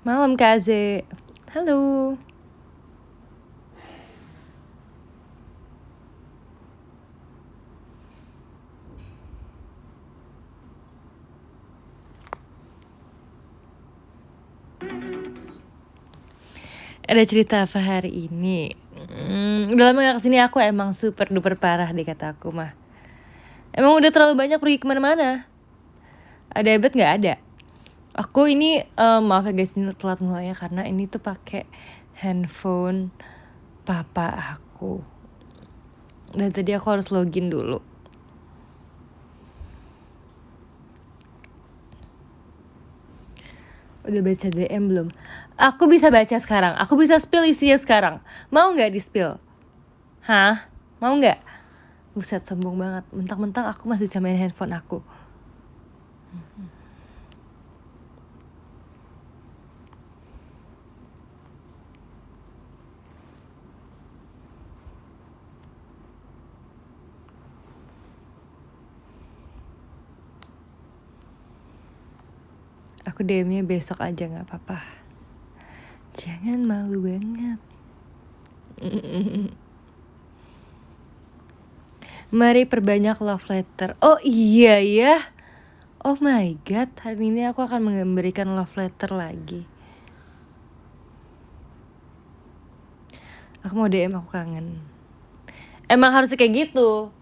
Malam Kaze. Halo. Ada cerita apa hari ini? Udah lama gak kesini, aku emang super duper parah deh kata aku mah. Emang udah terlalu banyak pergi kemana-mana. Ada hebat gak? Ada. Aku ini maaf ya guys, ini telat mulainya karena ini tuh pakai handphone papa aku. Dan tadi aku harus login dulu. Udah baca DM belum? Aku bisa baca sekarang. Aku bisa spill isinya sekarang. Mau gak di spill? Hah? Mau gak? Buset, sombong banget. Mentang-mentang aku masih bisa main handphone aku. Aku DM-nya besok aja gak apa-apa. Jangan malu banget. Mari perbanyak love letter. Oh iya ya. Oh my god, hari ini aku akan memberikan love letter lagi. Aku mau DM, aku kangen. Emang harusnya kayak gitu.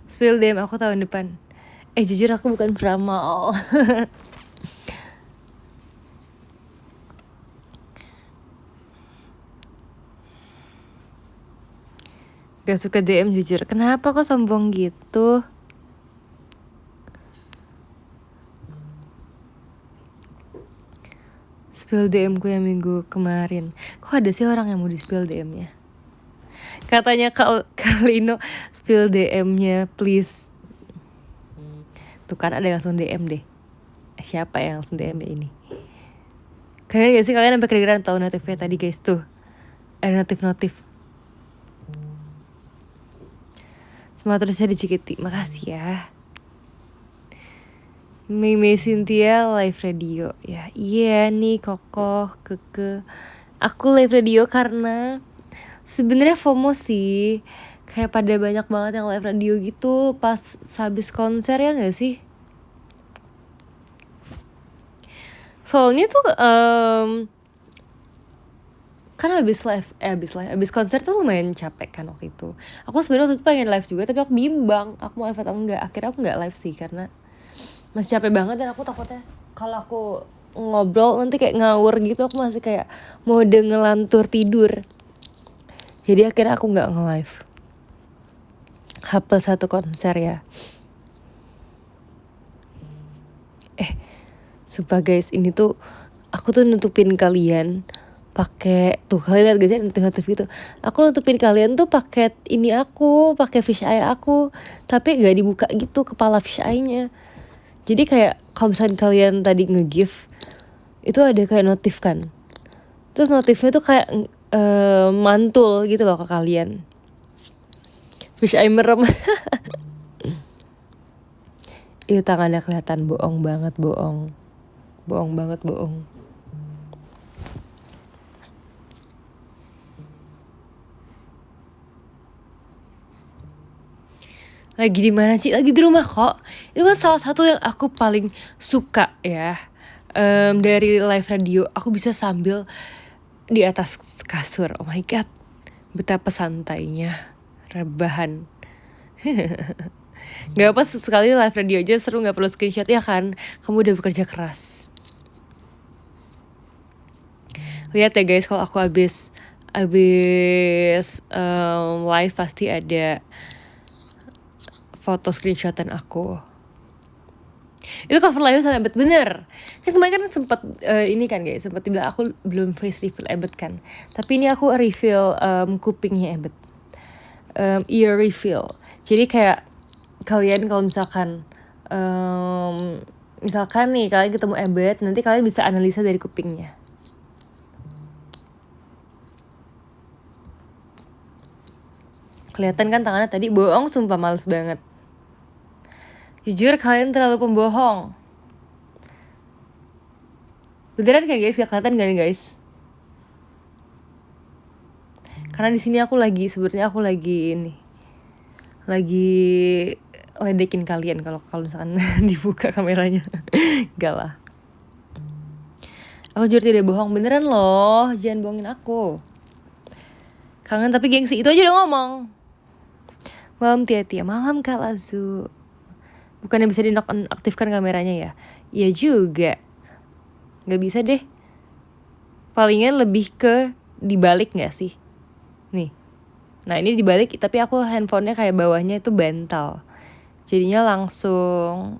Spill DM aku tahun depan. Jujur aku bukan peramal. Gak suka DM jujur. Kenapa kok sombong gitu? Spill DM ku yang minggu kemarin. Kok ada sih orang yang mau di spill DM-nya? Katanya Kalino spill DM-nya please. Tuh kan ada yang langsung DM deh. Siapa yang langsung DM ya ini? Kalian gak sih, kalian sampai kedengeran tahu notifnya tadi guys tuh. Ada notif. Semangat terusnya dicikiti. Makasih ya. Mimi Cynthia live radio ya. Iya nih kokoh keke. Aku live radio karena sebenarnya FOMO sih. Kayak pada banyak banget yang live radio gitu pas habis konser ya gak sih? Soalnya tuh kan habis konser tuh lumayan capek kan waktu itu. Aku sebenarnya waktu itu pengen live juga tapi aku bimbang aku mau live atau enggak. Akhirnya aku nggak live sih karena masih capek banget dan aku takutnya kalau aku ngobrol nanti kayak ngawur gitu. Aku masih kayak mode ngelantur tidur. Jadi akhirnya aku nggak nge-live. H+1 konser ya. Sumpah guys, ini tuh aku tuh nutupin kalian pakai tuh, kalian lihat guys ya notif gitu. Aku nutupin kalian tuh pakai ini, aku pakai fish eye aku, tapi nggak dibuka gitu kepala fish eye-nya. Jadi kayak kalau misalnya kalian tadi nge-give itu ada kayak notif kan, terus notifnya tuh kayak mantul gitu loh ke kalian. Fish eye merem. Itu tangannya kelihatan bohong banget. Lagi di mana sih? Lagi di rumah kok. Itu kan salah satu yang aku paling suka ya. Dari live radio aku bisa sambil di atas kasur. Oh my god, betapa santainya, rebahan. Gak apa sekali live radio aja seru, gak perlu screenshot ya kan. Kamu udah bekerja keras. Lihat ya guys, kalau aku abis live pasti ada foto screenshotan aku. Itu cover live sama Ebet, bener. Kan kemarin kan sempet ini kan guys, sempet dibilang aku belum face reveal Ebet kan. Tapi ini aku reveal kupingnya Ebet, ear reveal. Jadi kayak kalian kalau misalkan nih kalian ketemu Ebet, nanti kalian bisa analisa dari kupingnya. Kelihatan kan tangannya tadi, bohong sumpah, males banget. Jujur kalian terlalu pembohong. Beneran kan guys, gak kelihatan kan guys? Karena di sini aku lagi ini lagi ledekin kalian kalau misalkan dibuka kameranya. Enggak lah. Aku jujur tidak bohong, beneran loh, jangan bohongin aku. Kangen tapi gengsi, itu aja udah ngomong. Malam Tia, malam Kak Lazu. Bukannya bisa dinonaktifkan kameranya ya? Iya juga. Gak bisa deh. Palingan lebih ke dibalik gak sih? Nih. Nah ini dibalik, tapi aku handphonenya kayak bawahnya itu bantal. Jadinya langsung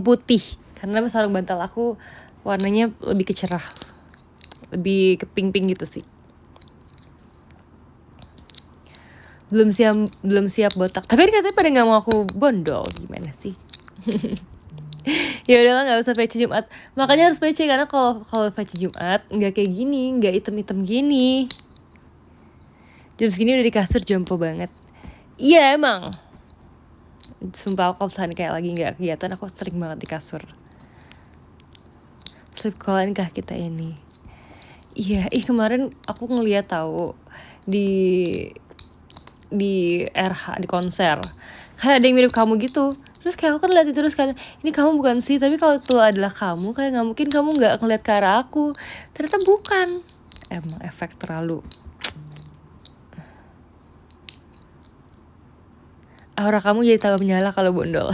putih. Karena sarung bantal aku warnanya lebih kecerah. Lebih ke pink-pink gitu sih. Belum siap botak. Tapi katanya pada nggak mau aku bondol, gimana sih? Ya udahlah, nggak usah PC Jumat. Makanya harus PC karena kalau PC Jumat nggak kayak gini, nggak item-item gini. Jam segini udah di kasur jompo banget. Iya emang. Sumpah aku kalau kayak lagi nggak kegiatan aku sering banget di kasur. Sleep callan kah kita ini? Iya, kemarin aku ngeliat tahu di RH di konser kayak ada yang mirip kamu gitu, terus kayak aku kan lihat itu terus kan ini kamu bukan sih, tapi kalau itu adalah kamu kayak nggak mungkin kamu nggak ngeliat ke arah aku, ternyata bukan. Emang efek terlalu aura kamu jadi tambah menyala kalau bondol.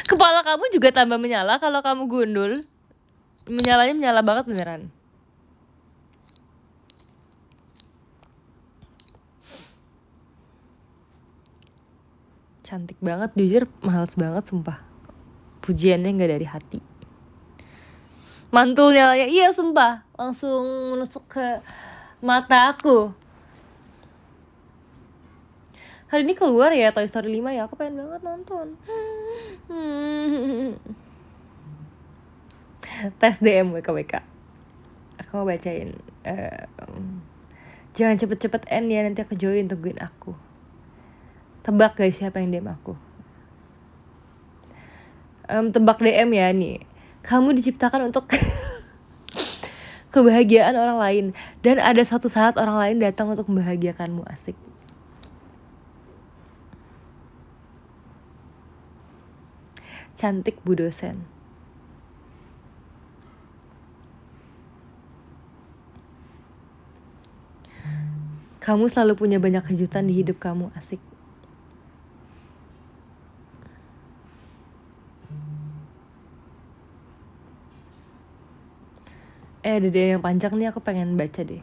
Kepala kamu juga tambah menyala kalau kamu gundul. Menyala banget beneran. Cantik banget, jujur males banget sumpah. Pujiannya gak dari hati. Mantulnya ya, iya sumpah. Langsung menusuk ke mata aku. Hari ini keluar ya Toy Story 5 ya, aku pengen banget nonton. Tes DM WKWK. Aku mau bacain. Jangan cepet-cepet end ya, nanti aku join, tungguin aku. Tebak guys siapa yang DM aku. Tebak DM ya nih. Kamu diciptakan untuk kebahagiaan orang lain, dan ada suatu saat orang lain datang untuk membahagiakanmu. Asik. Cantik Bu dosen. Kamu selalu punya banyak kejutan di hidup kamu. Asik. Ada deh yang panjang nih, aku pengen baca deh.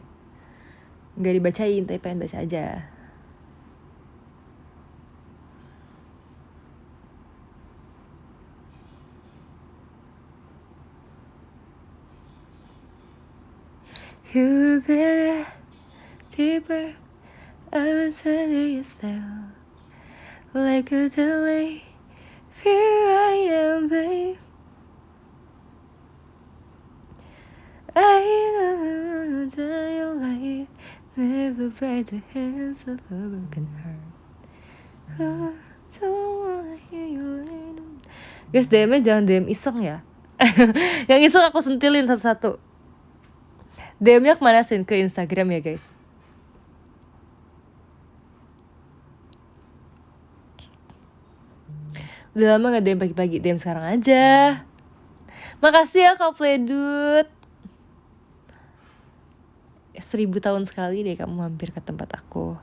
Gak dibacain, tapi pengen baca aja. You better, deeper, I was under your spell. Like a delay, here I am, babe. I know that your life never break the hands of a broken heart. I don't wanna hear you rain. Guys, DM-nya jangan DM iseng ya. Yang iseng aku sentilin satu-satu. DM-nya kemana sih? Ke Instagram ya guys. Udah lama gak DM pagi-pagi, DM sekarang aja. Makasih ya Kak Pledut. 1000 tahun sekali deh kamu mampir ke tempat aku.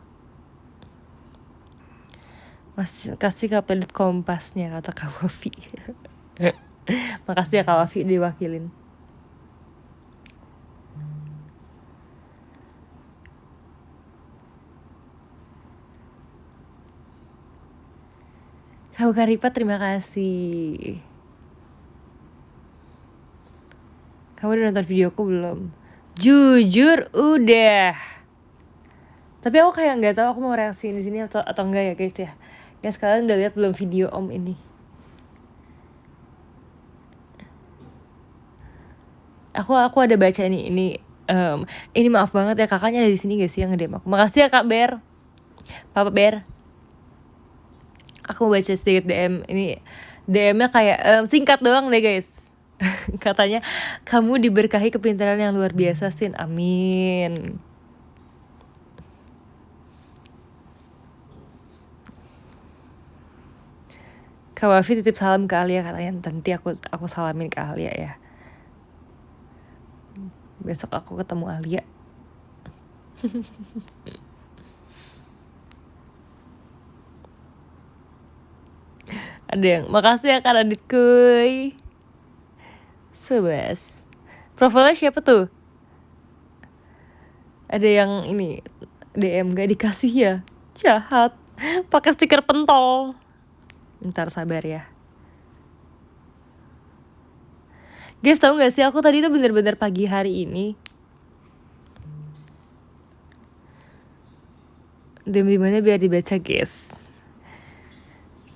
Masih kasih Kak Pledut kompasnya, kata Kak Wafi. Makasih ya Kak Wafi diwakilin. Kak Karipa terima kasih. Kamu udah nonton videoku belum? Jujur udah. Tapi aku kayak nggak tahu aku mau reaksi di sini atau enggak ya guys ya. Guys, kalian udah lihat belum video Om ini? Aku ada baca ini maaf banget ya, kakaknya ada di sini guys yang nge-DM aku. Makasih ya Kak Ber. Papa Ber. Aku baca sedikit DM ini. DM-nya kayak singkat doang deh guys. Katanya kamu diberkahi kepintaran yang luar biasa, Sin. Amin. Kak Wafi titip salam ke Alia katanya. Nanti aku salamin ke Alia ya. Besok aku ketemu Alia. Ada yang makasih ya Kak Radit kuy. Sebes. Profilnya siapa tuh? Ada yang ini DM gak dikasih ya. Jahat. Pakai stiker pentol. Ntar sabar ya. Guys, tahu gak sih aku tadi tuh bener-bener pagi hari ini DM dimana biar dibaca, guys.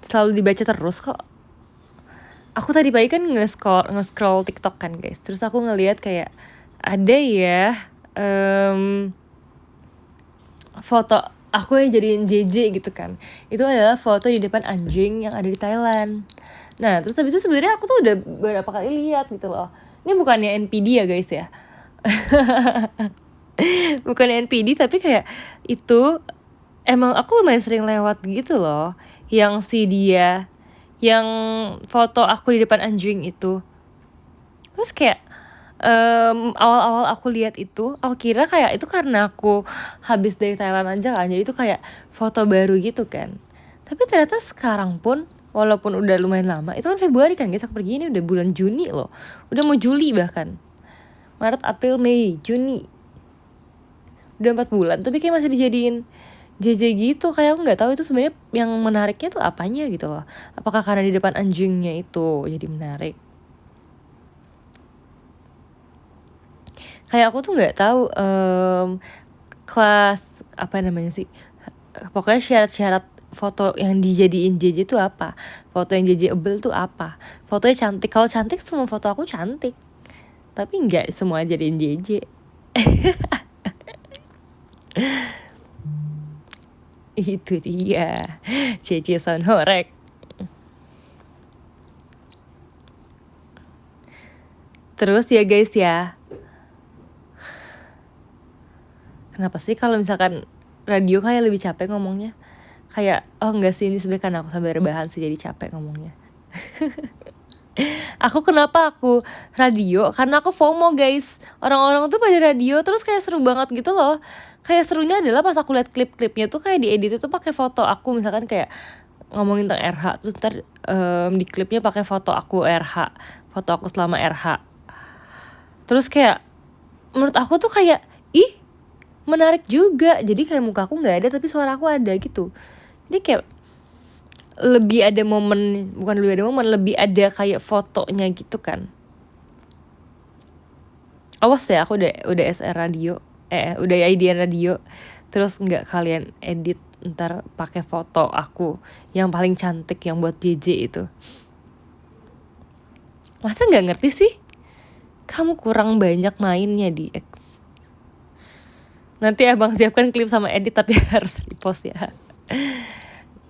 Selalu dibaca terus kok. Aku tadi pagi kan nge-scroll TikTok kan, guys. Terus aku ngeliat kayak ada ya foto aku yang jadiin JJ gitu kan. Itu adalah foto di depan anjing yang ada di Thailand. Nah, terus habis itu sebenarnya aku tuh udah beberapa kali lihat gitu loh. Ini bukannya NPD ya, guys ya. Bukan NPD, tapi kayak itu emang aku lumayan sering lewat gitu loh. Yang si dia yang foto aku di depan anjing itu. Terus kayak awal-awal aku lihat itu, aku kira kayak itu karena aku habis dari Thailand aja kan, jadi itu kayak foto baru gitu kan. Tapi ternyata sekarang pun, walaupun udah lumayan lama, itu kan Februari kan guys, aku pergi ini udah bulan Juni loh, udah mau Juli bahkan, Maret, April, Mei, Juni, udah 4 bulan, tapi kayak masih dijadiin JJ gitu. Kayak aku nggak tahu itu sebenarnya yang menariknya tuh apanya gitu loh. Apakah karena di depan anjingnya itu jadi menarik? Kayak aku tuh nggak tahu kelas apa namanya sih, pokoknya syarat-syarat foto yang dijadiin JJ tuh apa, foto yang JJ-able tuh apa. Fotonya cantik, kalau cantik semua foto aku cantik, tapi nggak semua jadiin JJ. Itu dia JJ sound horek. Terus ya guys ya, kenapa sih kalau misalkan radio kayak lebih capek ngomongnya? Kayak, oh enggak sih, ini sebenarnya karena aku sambil rebahan sih jadi capek ngomongnya. Kenapa aku radio? Karena aku FOMO guys. Orang-orang tuh pada radio terus kayak seru banget gitu loh. Kayak serunya adalah pas aku lihat klip-klipnya tuh kayak diedit itu pakai foto aku, misalkan kayak ngomongin tentang RH, terus ntar di klipnya pakai foto aku RH, foto aku selama RH. Terus kayak menurut aku tuh kayak ih menarik juga. Jadi kayak muka aku nggak ada tapi suara aku ada gitu. Jadi kayak lebih ada momen, bukan lebih ada momen, lebih ada kayak fotonya gitu kan. Awas ya, aku udah SR radio, udah IDN radio, terus nggak kalian edit ntar pakai foto aku yang paling cantik yang buat JJ itu. Masa nggak ngerti sih? Kamu kurang banyak mainnya di X. Nanti abang siapkan klip sama edit tapi harus repost ya.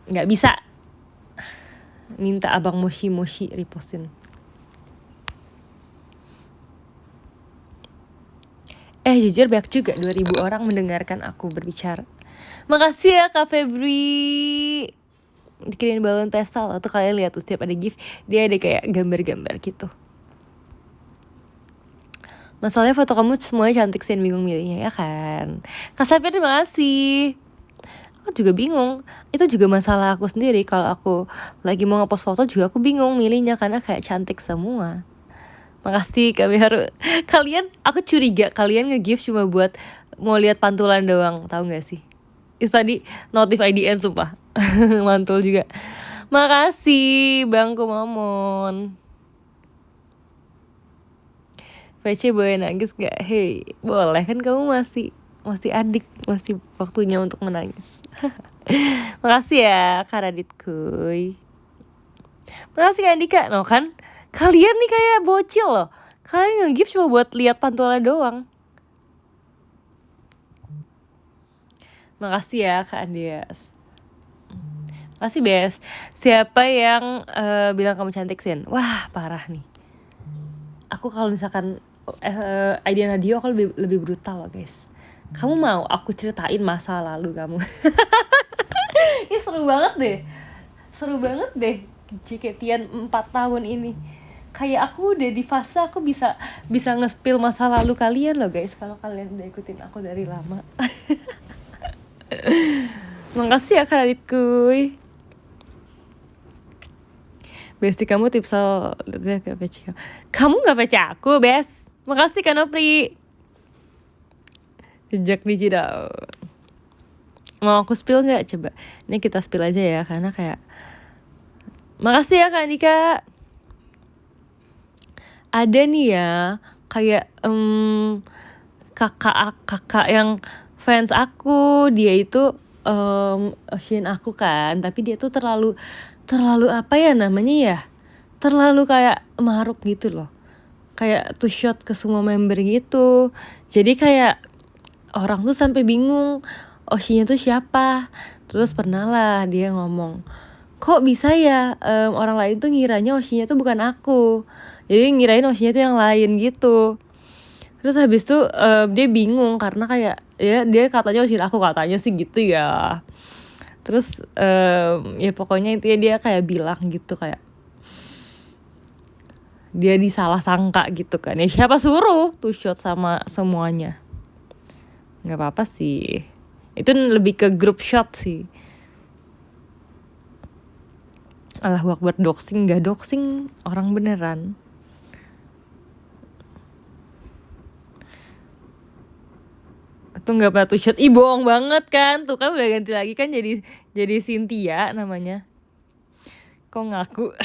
Nggak bisa. Minta abang Moshi repostin. Jujur banyak juga 2000 orang mendengarkan aku berbicara. Makasih ya Kak Febri. Dikirim balon pestal. Atau kalian lihat tuh setiap ada gift, dia ada kayak gambar-gambar gitu. Masalahnya foto kamu semuanya cantik sih, bingung milihnya ya kan. Kak Safir terima kasih. Aku juga bingung. Itu juga masalah aku sendiri. Kalau aku lagi mau ngepost foto juga aku bingung milihnya karena kayak cantik semua. Makasih kami harus kalian, aku curiga kalian nge-gift cuma buat mau lihat pantulan doang, tahu nggak sih? Itu tadi notif IDN sumpah. Mantul juga. Makasih Bang Kumamon. VC boleh nangis gak? Hei, boleh kan, kamu masih adik, masih waktunya untuk menangis. Makasih ya Kak Radit kuy. Makasih Kak Andika. No kan kalian nih kayak bocil loh. Kalian nge-gift cuma buat lihat pantulan doang. Makasih ya Kak Andias. Makasih Bes. Siapa yang bilang kamu cantik Sin? Wah parah nih. aku kalau misalkan Aidian Radio aku lebih brutal loh guys. Kamu mau aku ceritain masa lalu kamu? Ini seru banget deh JKT-an 4 tahun ini. Kayak aku udah di fase aku bisa nge-spill masa lalu kalian loh guys, kalau kalian udah ikutin aku dari lama. Makasih ya Kak Raditkuy. Besti kamu tipsal gak PC kamu gak PC aku Bes. Makasih Kak Nopri. Jejak digital. Mau aku spill gak? Coba ini kita spill aja ya, karena kayak makasih ya Kak Andika. Ada nih ya kayak kakak yang fans aku, dia itu Shin aku kan, tapi dia tuh terlalu apa ya namanya ya, terlalu kayak maruk gitu loh, kayak two shot ke semua member gitu. Jadi kayak orang tuh sampai bingung Oshinya tuh siapa. Terus pernah lah dia ngomong, kok bisa ya orang lain tuh ngiranya Oshinya tuh bukan aku, jadi ngirain Oshinya tuh yang lain gitu. Terus habis itu dia bingung karena kayak dia katanya Oshin aku, katanya sih gitu ya. Terus ya pokoknya intinya dia kayak bilang gitu, kayak dia disalah sangka gitu kan. Ya siapa suruh tuh shot sama semuanya. Gak apa-apa sih, itu lebih ke group shot sih. Allahu Akbar, doxing gak doxing orang beneran. Tuh nggak pernah two shot, bohong banget kan, tuh kan udah ganti lagi kan jadi Cynthia namanya. Kok ngaku?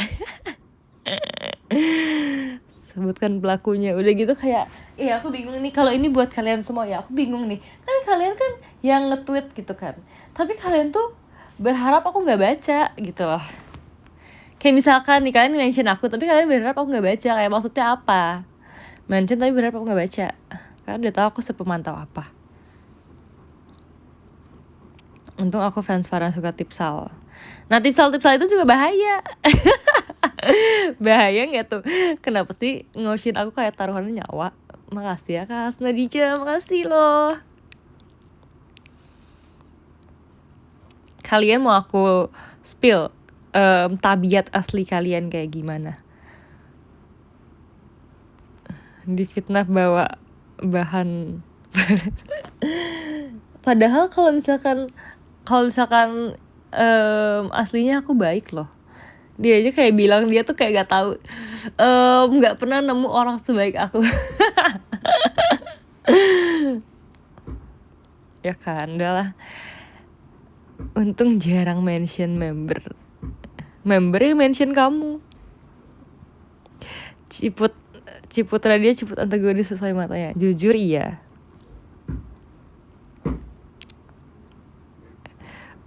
Sebutkan pelakunya, udah gitu kayak aku bingung nih kalau ini buat kalian semua ya, aku bingung nih kan, kalian kan yang nge-tweet gitu kan, tapi kalian tuh berharap aku nggak baca gitu loh. Kayak misalkan nih kalian mention aku tapi kalian berharap aku nggak baca, kayak maksudnya apa? Mention tapi berharap aku nggak baca, karena udah tahu aku sepemantau apa. Untung aku fans Farah suka tipsal. Nah tipsal itu juga bahaya. Bahaya gak tuh? Kenapa sih ngoshin aku kayak taruhannya nyawa? Makasih ya Kak Nadija, makasih loh. Kalian mau aku spill tabiat asli kalian kayak gimana? Difitnah bawa bahan. Padahal kalau misalkan aslinya aku baik loh. Dia aja kayak bilang dia tuh kayak gak tahu, nggak pernah nemu orang sebaik aku. Ya kan, udahlah. Untung jarang mention member yang mention kamu. Ciputra dia ciput antagonis sesuai matanya. Jujur iya.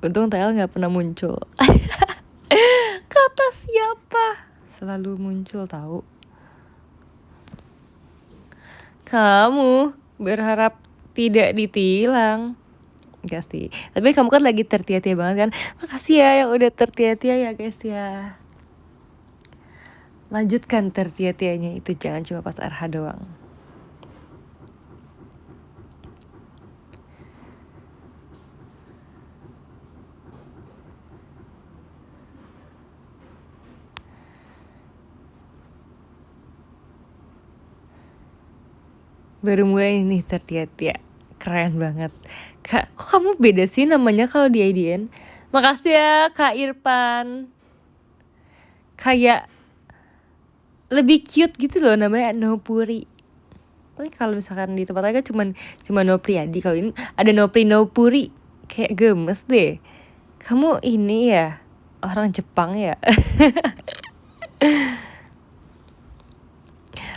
Untung TL gak pernah muncul. Kata siapa? Selalu muncul tahu. Kamu berharap tidak ditilang. Gak sih, tapi kamu kan lagi tertia-tia banget kan. Makasih ya yang udah tertia-tia ya guys ya. Lanjutkan tertia-tianya itu, jangan cuma pas RH doang. Baru mulai nih tertia-tia, keren banget. Kak, kok kamu beda sih namanya kalau di IDN? Makasih ya Kak Irfan. Kayak lebih cute gitu loh, namanya Nopuri. Tapi kalau misalkan di tempat lain cuma Nopriyadi, kalau ini ada Nopuri, kayak gemes deh. Kamu ini ya orang Jepang ya?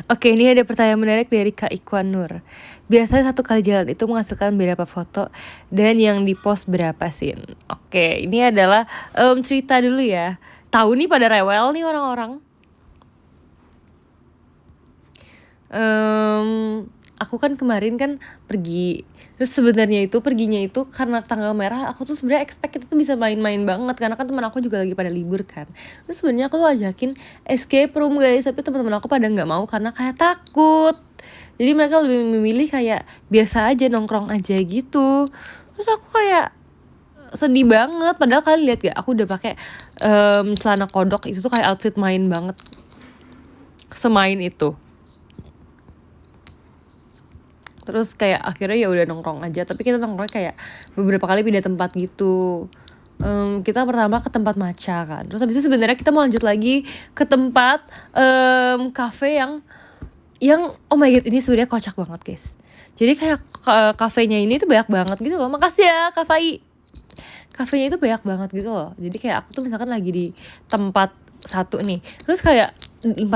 Oke, ini ada pertanyaan menarik dari Kak Ikwan Nur. Biasanya satu kali jalan itu menghasilkan berapa foto dan yang dipost berapa scene? Oke, ini adalah cerita dulu ya. Tahu nih pada rewel nih orang-orang. aku kan kemarin kan pergi, terus sebenarnya itu perginya itu karena tanggal merah, aku tuh sebenarnya expect kita tuh bisa main-main banget karena kan teman aku juga lagi pada libur kan. Terus sebenarnya aku tuh ajakin escape room guys, tapi teman-teman aku pada nggak mau karena kayak takut. Jadi mereka lebih memilih kayak biasa aja, nongkrong aja gitu. Terus aku kayak sedih banget, padahal kalian lihat gak, aku udah pakai celana kodok, itu tuh kayak outfit main banget, semain itu. Terus kayak akhirnya ya udah nongkrong aja, tapi kita nongkrong kayak beberapa kali pindah tempat gitu. Kita pertama ke tempat matcha kan, terus habis itu sebenarnya kita mau lanjut lagi ke tempat cafe yang oh my god, ini sebenarnya kocak banget guys. Jadi kayak kafenya ini tuh banyak banget gitu loh. Makasih ya Kak Fai. Kafenya itu banyak banget gitu loh. Jadi kayak aku tuh misalkan lagi di tempat satu nih, terus kayak 450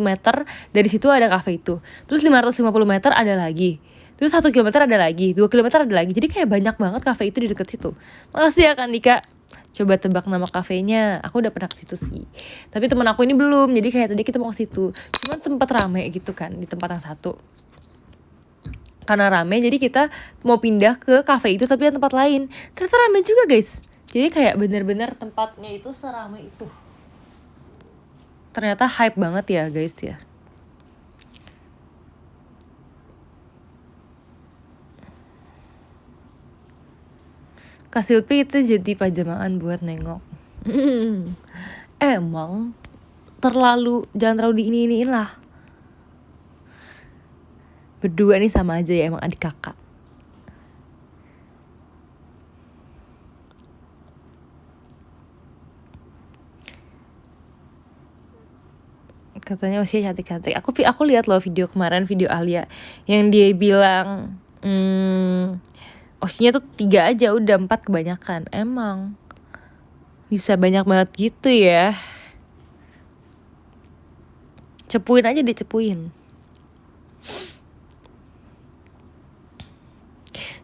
meter dari situ ada kafe itu, terus 550 meter ada lagi, terus 1 kilometer ada lagi, 2 kilometer ada lagi. Jadi kayak banyak banget kafe itu di deket situ. Makasih ya kan Dika. Coba tebak nama kafenya. Aku udah pernah ke situ sih, tapi teman aku ini belum. Jadi kayak tadi kita mau ke situ, cuman sempet rame gitu kan di tempat yang satu. Karena rame jadi kita mau pindah ke kafe itu tapi yang tempat lain. Ternyata rame juga guys. Jadi kayak bener-bener tempatnya itu serame itu. Ternyata hype banget ya guys ya. Kak Silpi itu jadi pajamaan buat nengok. Emang jangan terlalu diini-iniin lah. Berdua nih sama aja ya, emang adik kakak. Katanya usia cantik-cantik. Aku lihat loh video kemarin, video Alia yang dia bilang usianya tuh 3 aja udah 4 kebanyakan. Emang bisa banyak banget gitu ya. Cepuin aja, dicepuin.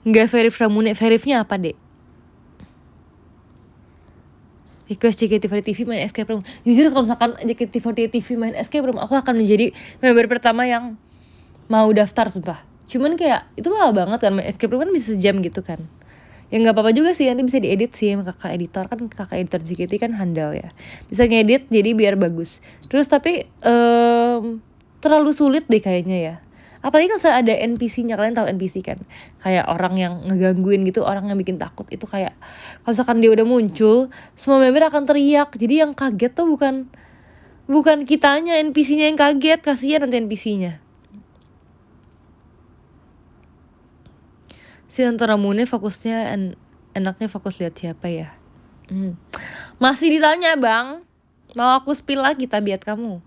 Nggak verif Ramune, verifnya apa dek? Request JKT48 TV main escape room. Jujur kalau misalkan JKT48 TV main escape room, aku akan menjadi member pertama yang mau daftar sumpah. Cuman kayak itu lama banget kan, main escape room kan bisa sejam gitu kan. Ya nggak apa-apa juga sih, nanti bisa diedit sih sama kakak editor, kan kakak editor JKT kan handal ya, bisa ngedit jadi biar bagus. Terus tapi terlalu sulit deh kayaknya ya. Apalagi kalau ada NPC-nya, kalian tahu NPC kan? Kayak orang yang ngegangguin gitu, orang yang bikin takut itu. Kayak kalau misalkan dia udah muncul, semua member akan teriak. Jadi yang kaget tuh bukan kitanya, NPC-nya yang kaget. Kasihan nanti NPC-nya. Si Antara Mune fokusnya enaknya fokus lihat siapa ya. Masih ditanya bang, mau aku spill lagi tabiat kamu?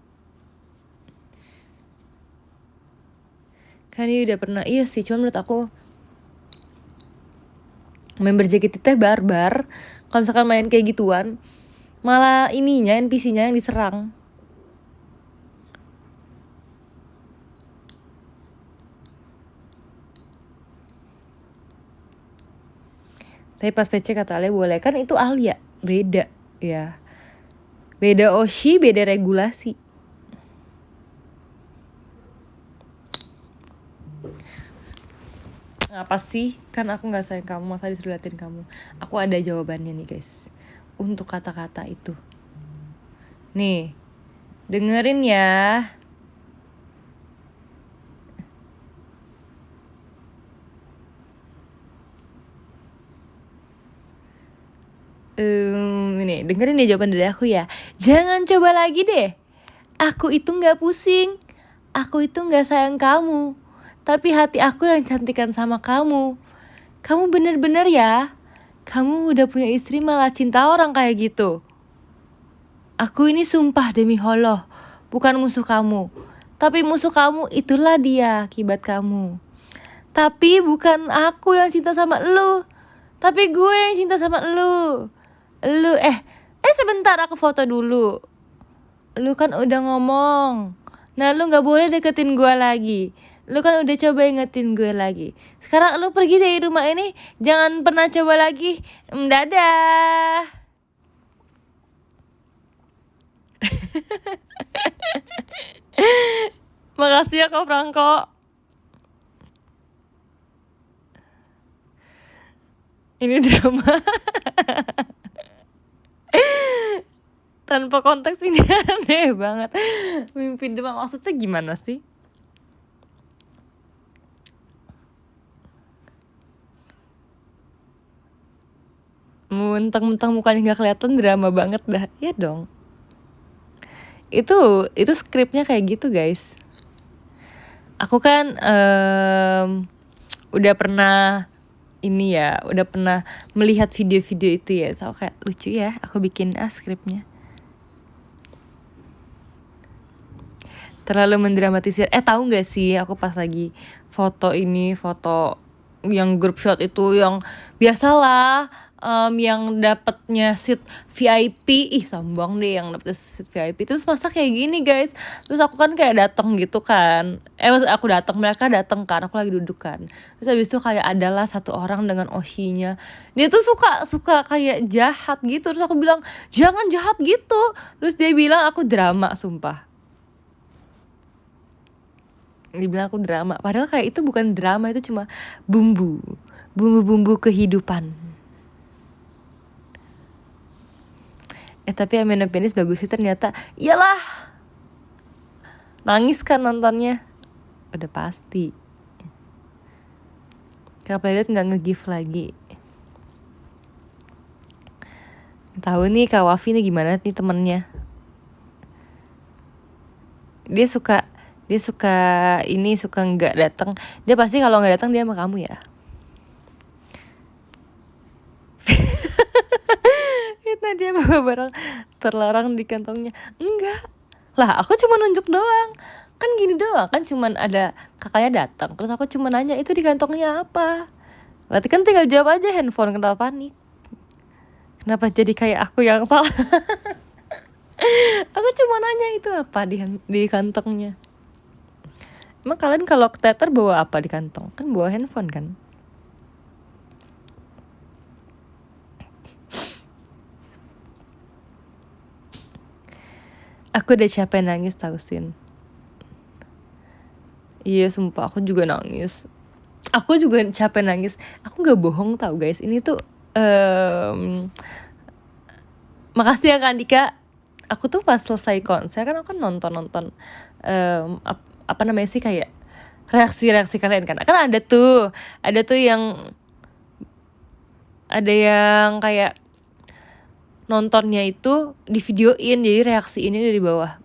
Kan ini udah pernah. Iya sih, cuma menurut aku member JKT teh barbar. Kalau misalkan main kayak gituan, malah ininya NPC-nya yang diserang. Tapi pas PC kata Alia boleh, kan itu Alia, beda ya. Beda Oshi, beda regulasi. Ngapa sih? Kan aku gak sayang kamu, masa disuruh liatin kamu. Aku ada jawabannya nih guys, untuk kata-kata itu. Nih, dengerin ya. Ini dengerin ya jawaban dari aku ya. Jangan coba lagi deh. Aku itu gak pusing. Aku itu gak sayang kamu, tapi hati aku yang cantikan sama kamu. Kamu bener-bener ya, kamu udah punya istri malah cinta orang kayak gitu. Aku ini sumpah demi Allah, bukan musuh kamu, tapi musuh kamu itulah dia, akibat kamu. Tapi bukan aku yang cinta sama lu, tapi gue yang cinta sama lu. Sebentar, aku foto dulu. Lu kan udah ngomong, nah lu gak boleh deketin gue lagi. Lu kan udah coba ingetin gue lagi. Sekarang lu pergi dari rumah ini, jangan pernah coba lagi. Dadah. Makasih ya Kak Franco. Ini drama. Tanpa konteks ini aneh banget. Mimpi demam maksudnya gimana sih? Mentang-mentang mukanya nggak kelihatan drama banget dah. Ya dong. Itu skripnya kayak gitu guys. Aku kan udah pernah ini ya, udah pernah melihat video-video itu ya. So kayak lucu ya, aku bikin skripnya. Terlalu mendramatisir. Tahu nggak sih, aku pas lagi foto yang group shot itu yang biasalah, yang dapatnya seat VIP, sombong deh yang dapet seat VIP. Terus masa kayak gini guys, terus aku kan kayak datang gitu kan, maksud aku datang, mereka datang kan, aku lagi duduk kan. Terus habis itu kayak adalah satu orang dengan Oshinya, dia tuh suka kayak jahat gitu. Terus aku bilang jangan jahat gitu, terus dia bilang aku drama, sumpah. Dibilang aku drama, padahal kayak itu bukan drama, itu cuma bumbu kehidupan. Tapi Amanda Penis bagus sih ternyata. Iyalah, nangis kan nontonnya, udah pasti. Kak Playlist nggak nge-give lagi. Tahu nih Kak Wafi nih gimana nih temennya. Dia suka nggak datang. Dia pasti kalau nggak datang dia sama kamu ya. Karena dia bawa barang terlarang di kantongnya. Enggak lah, aku cuma nunjuk doang. Kan gini doang, kan cuman ada kakaknya datang, terus aku cuma nanya itu di kantongnya apa. Berarti kan tinggal jawab aja handphone, kenapa panik? Kenapa jadi kayak aku yang salah? Aku cuma nanya itu apa di kantongnya. Emang kalian kalau ke teater bawa apa di kantong? Kan bawa handphone kan? Aku udah capek nangis tau Sin. Iya sumpah aku juga nangis. Aku juga capek nangis. Aku gak bohong tau guys. Ini tuh makasih ya Kak Andika. Aku tuh pas selesai konser kan aku nonton apa namanya sih, kayak reaksi kalian kan ada tuh yang kayak nontonnya itu di videoin, jadi reaksi dari bawah,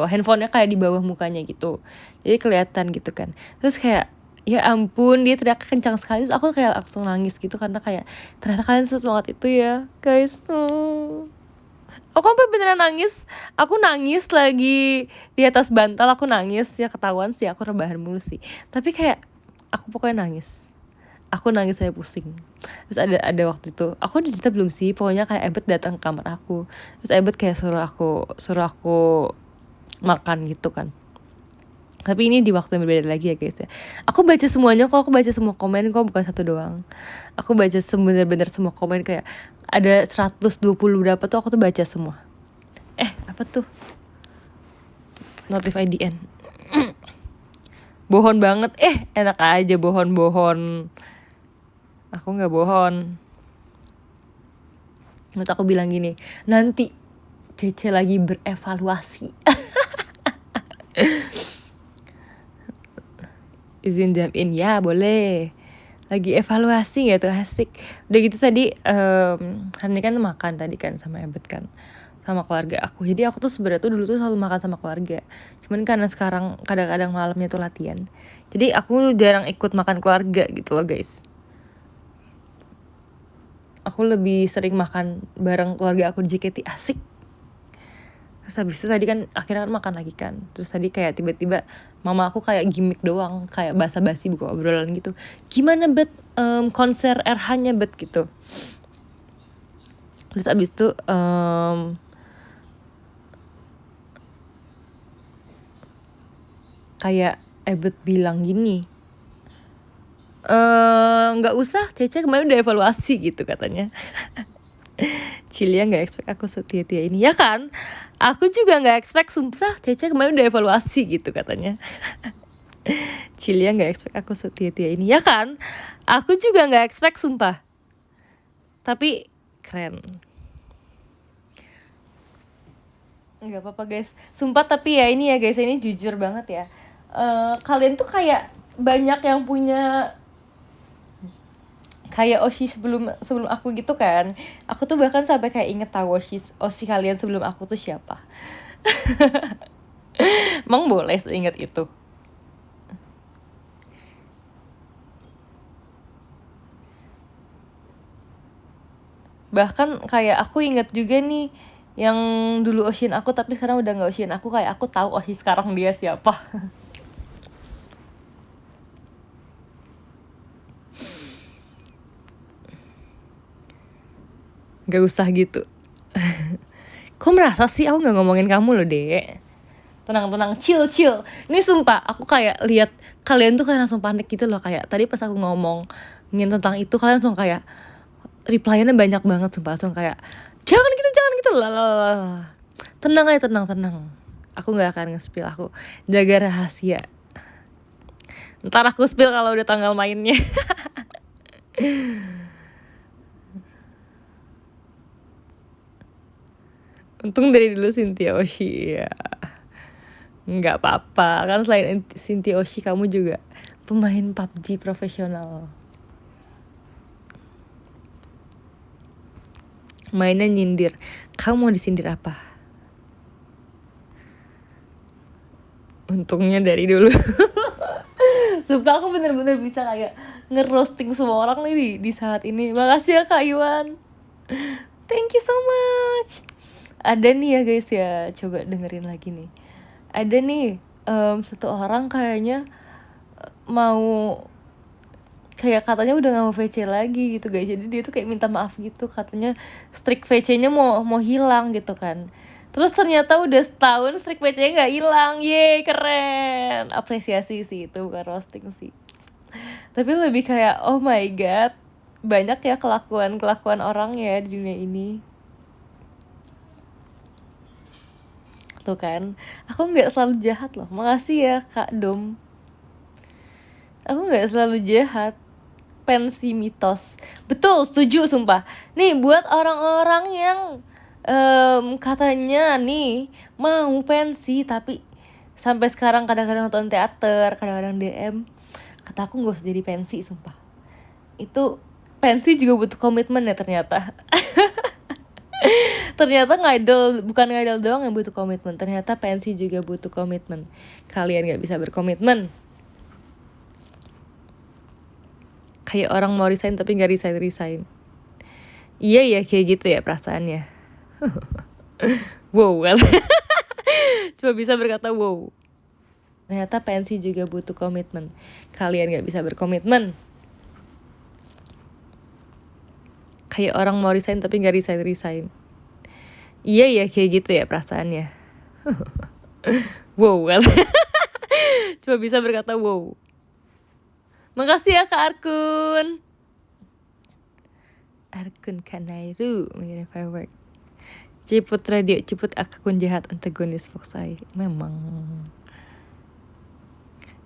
handphonenya kayak di bawah mukanya gitu, jadi kelihatan gitu kan. Terus kayak ya ampun, dia teriak kencang sekali. Terus aku kayak langsung nangis gitu karena kayak ternyata kalian sesemangat itu ya guys. Aku sampai beneran nangis. Aku nangis lagi di atas bantal, aku nangis ya, ketahuan sih aku rebahan mulu sih. Tapi kayak aku pokoknya nangis. Aku nangis saya pusing. Terus ada waktu itu, aku udah cerita belum sih? Pokoknya kayak Ebet datang ke kamar aku. Terus Ebet kayak suruh aku makan gitu kan. Tapi ini di waktu yang berbeda lagi ya guys ya. Aku baca semuanya kok, aku baca semua komen kok, bukan satu doang. Aku baca bener-bener semua komen, kayak ada 120 berapa tuh, aku tuh baca semua. Apa tuh? Notif IDN. Bohon banget. Enak aja bohon. Aku gak bohon. Terus aku bilang gini, nanti Cece lagi berevaluasi. Izin jam in ya boleh, lagi evaluasi ya tuh, asik. Udah gitu tadi hari ini kan makan tadi kan sama Ebet kan, sama keluarga aku. Jadi aku tuh sebenarnya tuh dulu tuh selalu makan sama keluarga, cuman karena sekarang kadang-kadang malamnya tuh latihan, jadi aku jarang ikut makan keluarga gitu loh guys. Aku lebih sering makan bareng keluarga aku di JKT, asik. Terus habis itu tadi kan akhirnya makan lagi kan. Terus tadi kayak tiba-tiba mama aku kayak gimmick doang, kayak basa-basi buka obrolan gitu. Gimana Bet konser RH-nya Bet gitu. Terus abis itu kayak Ebet bilang gini, nggak usah, Cece kemarin udah evaluasi gitu katanya. Cilia nggak expect aku setia-tia ini ya kan? Aku juga nggak expect, sumpah. Cece kemarin udah evaluasi gitu katanya. Cilia nggak expect aku setia-tia ini ya kan? Aku juga nggak expect, sumpah. Tapi keren. Nggak apa-apa guys, sumpah. Tapi ya ini ya guys, ini jujur banget ya. Kalian tuh kayak banyak yang punya kayak Oshi sebelum aku gitu kan. Aku tuh bahkan sampai kayak inget tahu Oshi kalian sebelum aku tuh siapa. Emang boleh seingat itu? Bahkan kayak aku inget juga nih yang dulu Oshin aku tapi sekarang udah nggak Oshin aku, kayak aku tahu Oshi sekarang dia siapa. Gak usah gitu. Kok merasa sih aku nggak ngomongin kamu loh, Dek? Tenang, chill. Ini sumpah, aku kayak lihat kalian tuh kayak langsung panik gitu loh. Kayak tadi pas aku ngomongin tentang itu, kalian langsung kayak reply-nya banyak banget, sumpah. Langsung kayak, jangan gitu, lah. Tenang aja, tenang. Aku gak akan nge-spill, aku jaga rahasia. Ntar aku spill kalau udah tanggal mainnya. Untung dari dulu Cynthia Oshi ya. Nggak apa-apa, kan selain Cynthia Oshi kamu juga pemain PUBG profesional. Mainnya nyindir. Kamu mau disindir apa? Untungnya dari dulu. Sumpah aku bener-bener bisa kayak ngerosting semua orang nih di saat ini. Makasih ya Kak Iwan. Thank you so much. Ada nih ya guys ya, coba dengerin lagi nih. Ada nih satu orang kayaknya mau, kayak katanya udah gak mau VC lagi gitu guys. Jadi dia tuh kayak minta maaf gitu, katanya streak VC-nya mau hilang gitu kan. Terus ternyata udah setahun streak VC-nya gak hilang. Yeay, keren. Apresiasi sih itu, bukan roasting sih. Tapi lebih kayak oh my god, banyak ya kelakuan orang ya di dunia ini. Tuh kan, aku gak selalu jahat loh. Makasih ya Kak Dom. Aku gak selalu jahat. Pensi mitos. Betul, setuju sumpah. Nih buat orang-orang yang katanya nih mau pensi tapi sampai sekarang kadang-kadang nonton teater, kadang-kadang DM, kata aku gak usah jadi pensi sumpah. Itu pensi juga butuh komitmen ya ternyata. Ternyata bukan ngidol doang yang butuh komitmen. Ternyata pensi juga butuh komitmen. Kalian gak bisa berkomitmen. Kayak orang mau resign tapi gak resign. Iya ya, kayak gitu ya perasaannya. Wow. Cuma bisa berkata wow. Ternyata pensi juga butuh komitmen. Kalian gak bisa berkomitmen. Kayak orang mau resign tapi gak resign. Iya ya, kayak gitu ya perasaannya. Wow. Cuma bisa berkata wow. Makasih ya Kak Arkun. Arkun Kanairu mengirim firework. Ciput radio, ciput akun jahat antagonis Foxai. Memang.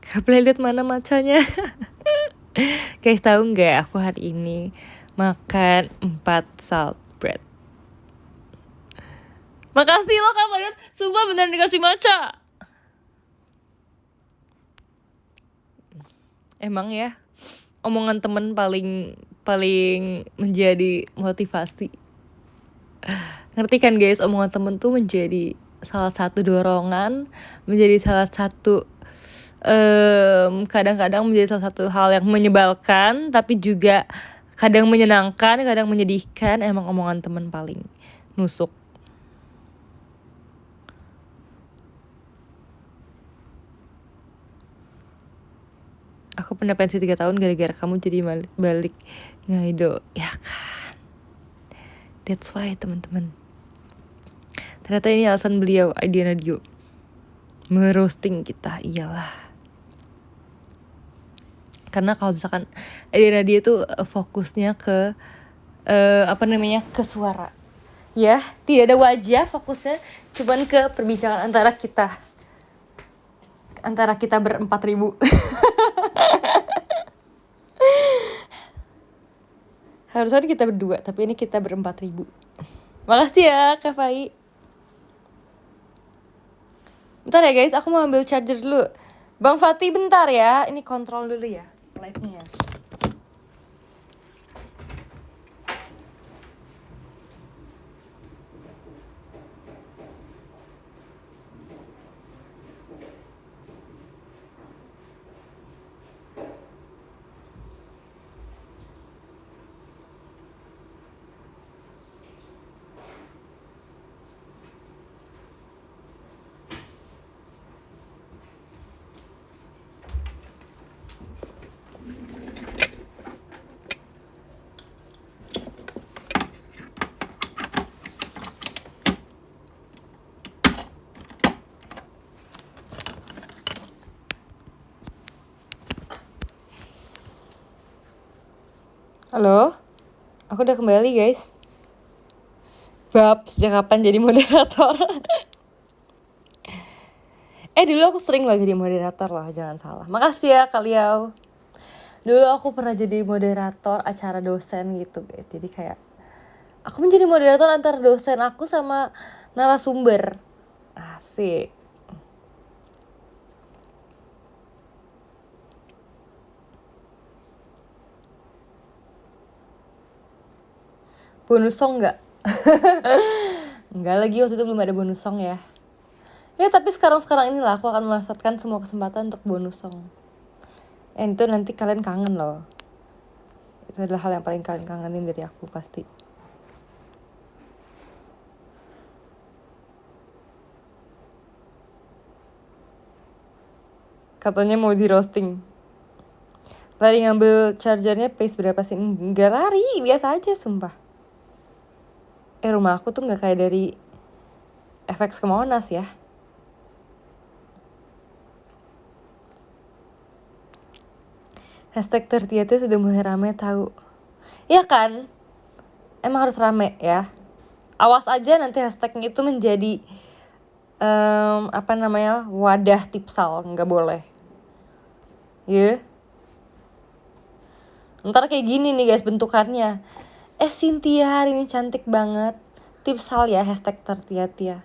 Kak lihat mana macanya. Guys, tahu nggak aku hari ini makan 4 salt bread. Makasih loh Kak Lihat, sumpah beneran dikasih maca. Emang ya, omongan temen paling menjadi motivasi. Ngerti kan guys, omongan temen tuh menjadi salah satu dorongan, menjadi salah satu kadang-kadang menjadi salah satu hal yang menyebalkan, tapi juga kadang menyenangkan, kadang menyedihkan. Emang omongan temen paling nusuk. Aku pernah pensi 3 tahun gara-gara kamu jadi balik ngidol. Ya kan. That's why teman-teman. Ternyata ini alasan beliau, Idea Radio. Merosting kita, iyalah. Karena kalau misalkan Idea Radio tuh fokusnya ke ke suara. Ya, tidak ada wajah, fokusnya cuman ke perbincangan antara kita. Antara kita ber-4.000. Harusnya kita berdua, tapi ini kita ber-4.000. Makasih ya Kak Fai. Bentar ya guys, aku mau ambil charger dulu. Bang Fatih bentar ya, ini kontrol dulu ya live-nya ya. Halo, aku udah kembali guys. Bab, sejak kapan jadi moderator? Dulu aku sering loh jadi moderator loh, jangan salah. Makasih ya kalian. Dulu aku pernah jadi moderator acara dosen gitu guys. Jadi kayak aku menjadi moderator antara dosen aku sama narasumber. Asik. Bonus song nggak? Enggak lagi, waktu itu belum ada bonus song ya. Ya tapi sekarang inilah aku akan memanfaatkan semua kesempatan untuk bonus song. Itu nanti kalian kangen loh. Itu adalah hal yang paling kalian kangenin dari aku pasti. Katanya mau di roasting. Lari ngambil chargernya pace berapa sih? Enggak lari, biasa aja sumpah. Rumah aku tuh gak kayak dari FX ke Monas ya. Hashtag tertiati sudah mulai rame tahu. Iya kan? Emang harus rame ya. Awas aja nanti hashtagnya itu menjadi wadah tipsal, nggak boleh. Ya. Ntar kayak gini nih guys bentukannya. Cynthia hari ini cantik banget. Tipsal ya hashtag tertiati ya.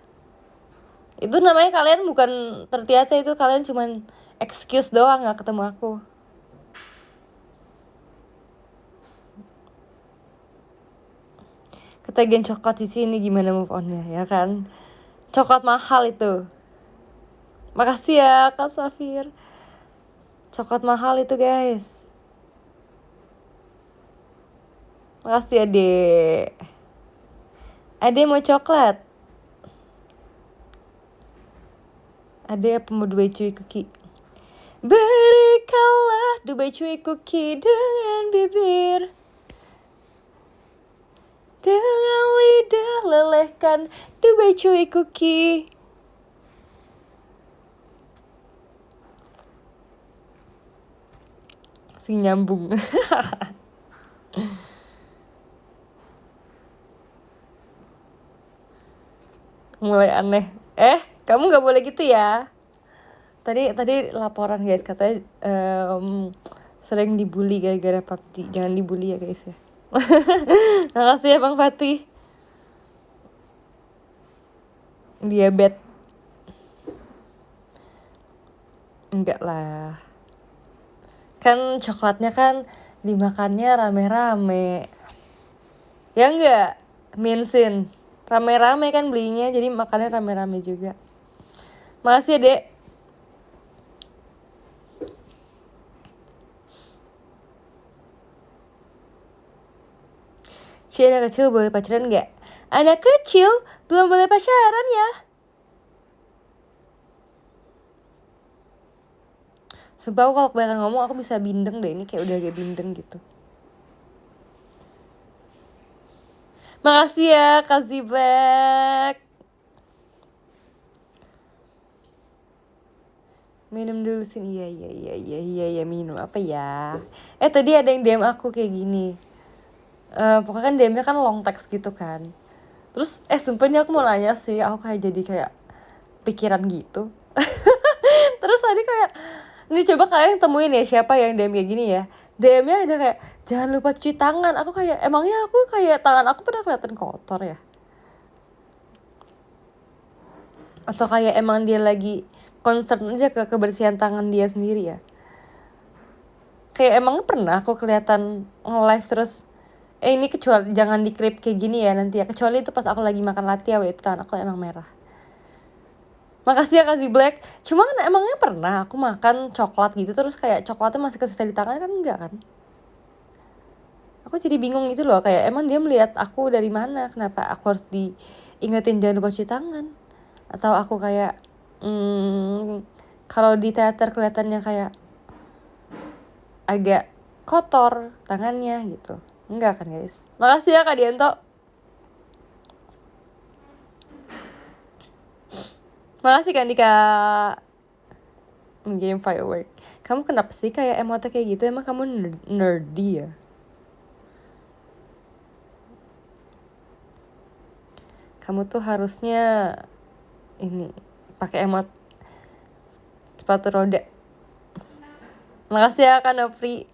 Itu namanya kalian bukan tertiati, itu kalian cuman excuse doang nggak ketemu aku. Ketagihan coklat di sini gimana move on-nya ya kan? Coklat mahal itu. Makasih ya Kak Safir. Coklat mahal itu guys. Makasih Ade. Ade mau coklat? Ade apa mau Dubai Chewy Cookie? Berikanlah Dubai Chewy Cookie dengan bibir, dengan lidah lelehkan Dubai Chewy Cookie. Sing nyambung. Mulai aneh. Kamu nggak boleh gitu ya. Tadi laporan guys, katanya sering dibully gara-gara PUBG. Jangan dibully ya guys ya. Makasih ya Bang Fatih. Diabetes. Enggak lah. Kan coklatnya kan dimakannya rame-rame. Ya enggak? Minsin. Rame-rame kan belinya, jadi makannya rame-rame juga. Makasih ya Dek. Anak kecil boleh pacaran gak? Anak kecil belum boleh pacaran ya. Sumpah aku kalau kebanyakan ngomong aku bisa bindeng deh. Ini kayak udah agak bindeng gitu. Makasih ya Kasih Black. Minum dulu sini. Iya minum apa ya. Tadi ada yang DM aku kayak gini. Pokoknya kan DM-nya kan long text gitu kan. Terus sumpah ini aku mau nanya sih. Aku kayak pikiran gitu. Terus tadi kayak, ini coba kalian temuin ya siapa yang DM kayak gini ya. DM-nya ada kayak, jangan lupa cuci tangan. Aku kayak, emangnya aku kayak tangan aku pernah kelihatan kotor ya? Atau kayak emang dia lagi concern aja ke kebersihan tangan dia sendiri ya? Kayak emang pernah aku kelihatan nge-live terus, ini kecuali jangan di clip kayak gini ya nanti ya. Kecuali itu pas aku lagi makan latte itu tangan aku emang merah. Makasih ya Kasih Black. Cuma kan emangnya pernah aku makan coklat gitu terus kayak coklatnya masih kesisa di tangan kan, enggak kan? Aku jadi bingung gitu loh, kayak emang dia melihat aku dari mana, kenapa aku harus diingetin jangan lupa cuci tangan. Atau aku kayak kalau di teater kelihatannya kayak agak kotor tangannya gitu. Enggak kan guys. Makasih ya Kak Dianto. Makasih kan Dika. Game firework. Kamu kenapa sih kayak emote kayak gitu? Emang kamu nerdy ya? Kamu tuh harusnya ini pakai emot sepatu roda. Makasih ya Kak Nopri.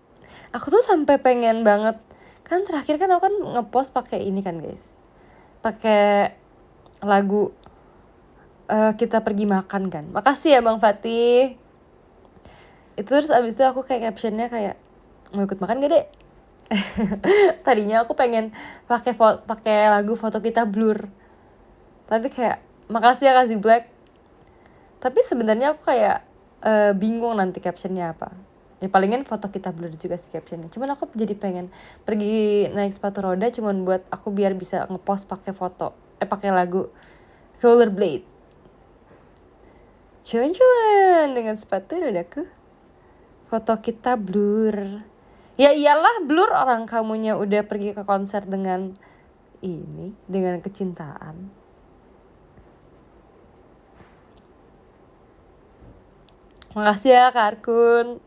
Aku tuh sampai pengen banget. Kan terakhir kan aku kan ngepost pakai ini kan guys. Pakai lagu Kita Pergi Makan kan. Makasih ya Bang Fatih. Itu terus abis itu aku kayak captionnya kayak, mau ikut makan gak dek? Tadinya aku pengen pakai lagu Foto Kita Blur. Tapi kayak, makasih ya Kasih Black. Tapi sebenarnya aku kayak bingung nanti captionnya apa. Ya palingan Foto Kita Blur juga sih captionnya. Cuman aku jadi pengen pergi naik sepatu roda cuman buat aku biar bisa ngepost pakai pakai lagu Rollerblade. Jalan-jalan dengan sepatu rodaku. Foto Kita Blur. Ya iyalah Blur, orang kamunya udah pergi ke konser dengan kecintaan. Makasih ya Kak Arkun.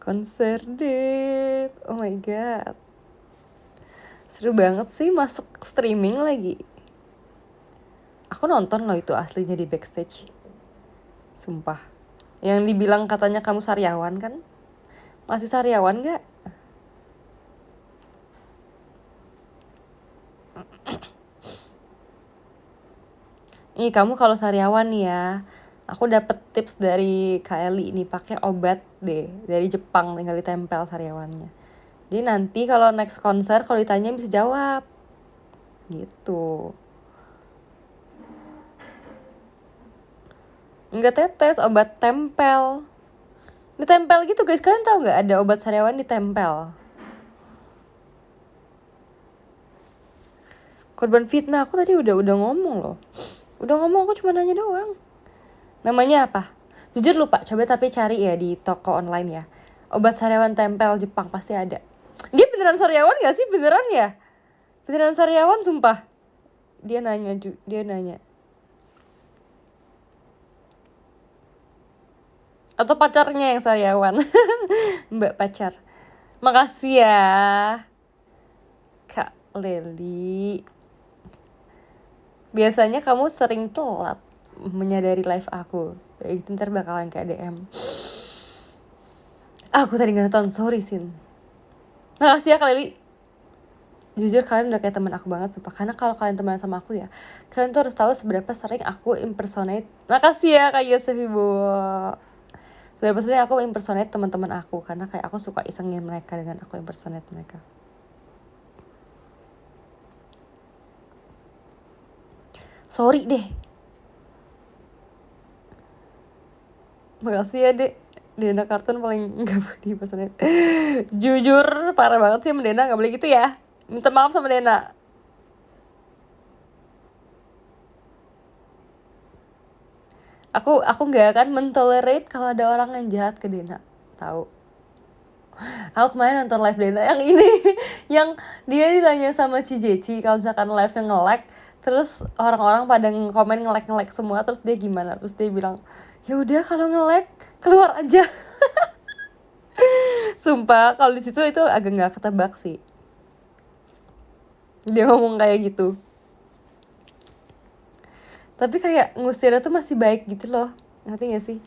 Konser date. Oh my god. Seru banget sih, masuk streaming lagi. Aku nonton loh itu aslinya di backstage. Sumpah. Yang dibilang katanya kamu sariawan kan? Masih sariawan gak? Nih kamu kalau sariawan nih ya, aku dapet tips dari Kak Eli nih, pakai obat deh dari Jepang, tinggal ditempel sariawannya. Jadi nanti kalau next konser kalau ditanya bisa jawab. Gitu. Enggak tetes, obat tempel. Ditempel gitu guys, kalian tahu nggak ada obat sariawan ditempel? Korban fitnah, aku tadi udah ngomong loh. Udah ngomong, aku cuma nanya doang. Namanya apa? Jujur lupa, coba tapi cari ya di toko online ya. Obat sariawan tempel Jepang pasti ada. Dia beneran sariawan gak sih? Beneran ya? Beneran sariawan sumpah. Dia nanya. Atau pacarnya yang sariawan. Mbak pacar. Makasih ya Kak Leli. Biasanya kamu sering telat menyadari live aku. Itu ntar bakalan kayak DM. Aku tadi gak nonton, sorry Sin. Makasih ya Kak Leli. Jujur kalian udah kayak teman aku banget sumpah. Karena kalau kalian teman sama aku ya, kalian tuh harus tahu seberapa sering aku impersonate. Makasih ya Kak Yosef Ibu. Seberapa sering aku impersonate teman-teman aku. Karena kayak aku suka isengin mereka dengan aku impersonate mereka. Sorry deh. Makasih ya dek. Dena Kartun paling gak boleh impersonate. Jujur parah banget sih sama Dena, gak boleh gitu ya. Minta maaf sama Dena. Aku gak akan mentolerate kalau ada orang yang jahat ke Dena. Tahu? Aku kemarin nonton live Dena yang ini. Yang dia ditanya sama Cijeci kalau misalkan live-nya nge-lag, terus orang-orang pada komen nge-lag semua, terus dia gimana? Terus dia bilang, ya udah kalau nge-lag keluar aja. Sumpah kalau di situ itu agak nggak ketebak sih. Dia ngomong kayak gitu. Tapi kayak ngusirnya tuh masih baik gitu loh. Ngerti gak sih?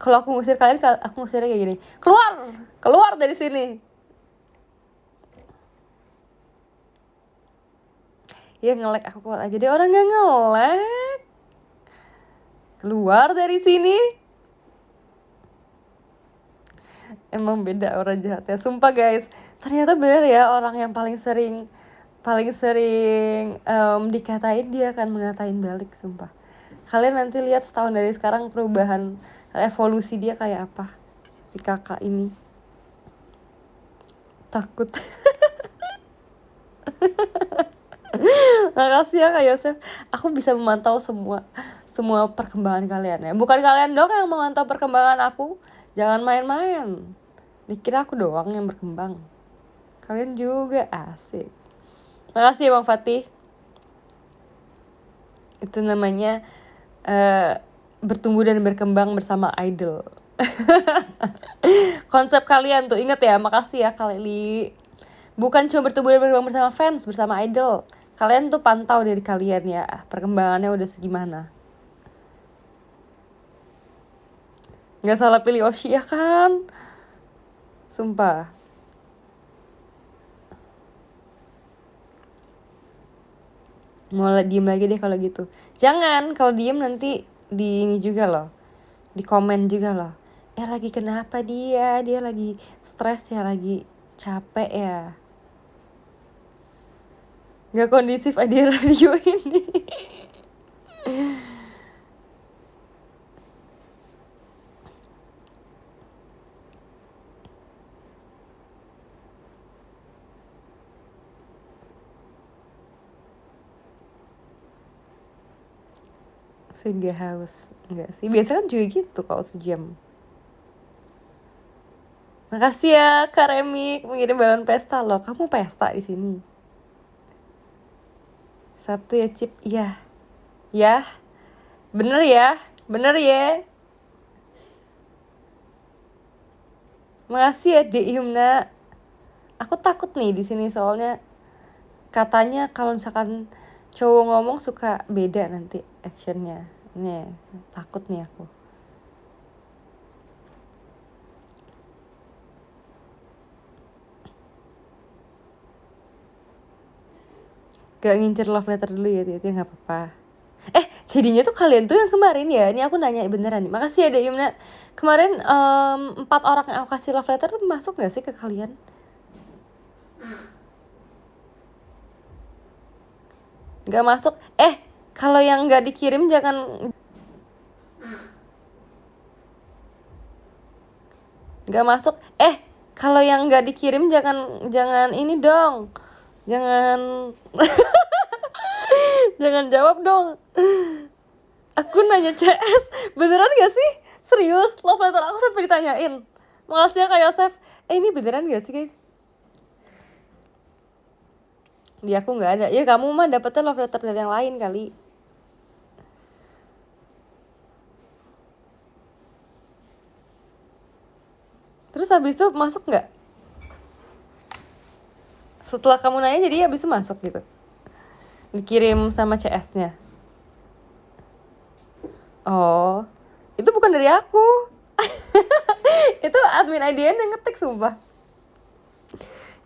Kalau aku ngusir kalian, aku ngusirnya kayak gini, keluar, keluar dari sini. Ya nge-lag, aku keluar aja deh, orang nggak nge-lag. Keluar dari sini. Emang beda orang jahatnya, sumpah guys. Ternyata bener ya, orang yang paling sering dikatain dia akan mengatain balik, sumpah. Kalian nanti lihat setahun dari sekarang perubahan evolusi dia kayak apa, si kakak ini. Takut. Makasih ya Kak Yosef, aku bisa memantau semua perkembangan kalian ya. Bukan kalian doang yang memantau perkembangan aku, jangan main-main. Dikira aku doang yang berkembang, kalian juga, asik. Makasih ya Bang Fatih. Itu namanya bertumbuh dan berkembang bersama idol. Konsep kalian tuh, inget ya. Makasih ya Kak Lili. Bukan cuma bertumbuh dan berkembang bersama fans, bersama idol. Kalian tuh pantau dari kalian ya, perkembangannya udah segimana. Gak salah pilih Oshi ya kan? Sumpah. Mau diem lagi deh kalau gitu. Jangan, kalau diem nanti di ini juga loh, di komen juga loh. Lagi kenapa dia lagi stres ya, lagi capek ya. Gak kondisif di radio ini. Sehingga haus. Enggak sih, biasanya kan juga gitu kalau sejam. Makasih ya Kak Remik mengirim balon pesta loh. Kamu pesta di sini. Sabtu ya Cip. Iya. Ya. Bener ya. Bener ya. Makasih ya Dek Yumna. Aku takut nih di sini soalnya katanya kalau misalkan cowok ngomong suka beda nanti actionnya. Nih, takut nih aku. Gak ngincer love letter dulu ya, Titi, gak apa-apa. Jadinya tuh kalian tuh yang kemarin ya, ini aku nanya beneran nih. Makasih ya Dek Yumna. Kemarin 4 orang yang aku kasih love letter tuh masuk gak sih ke kalian? Gak masuk. Kalau yang gak dikirim jangan. Gak masuk. Kalau yang gak dikirim jangan ini dong. Jangan jangan jawab dong. Aku nanya CS, beneran gak sih? Serius, love letter aku sampai ditanyain. Makasih ya Kak Yosef. Ini beneran gak sih guys? Di aku nggak ada. Ya kamu mah dapetnya love letter dari yang lain kali. Terus habis itu masuk nggak? Setelah kamu nanya jadi habis itu masuk gitu. Dikirim sama CS-nya. Oh, itu bukan dari aku. Itu admin IDN yang ngetik sumpah.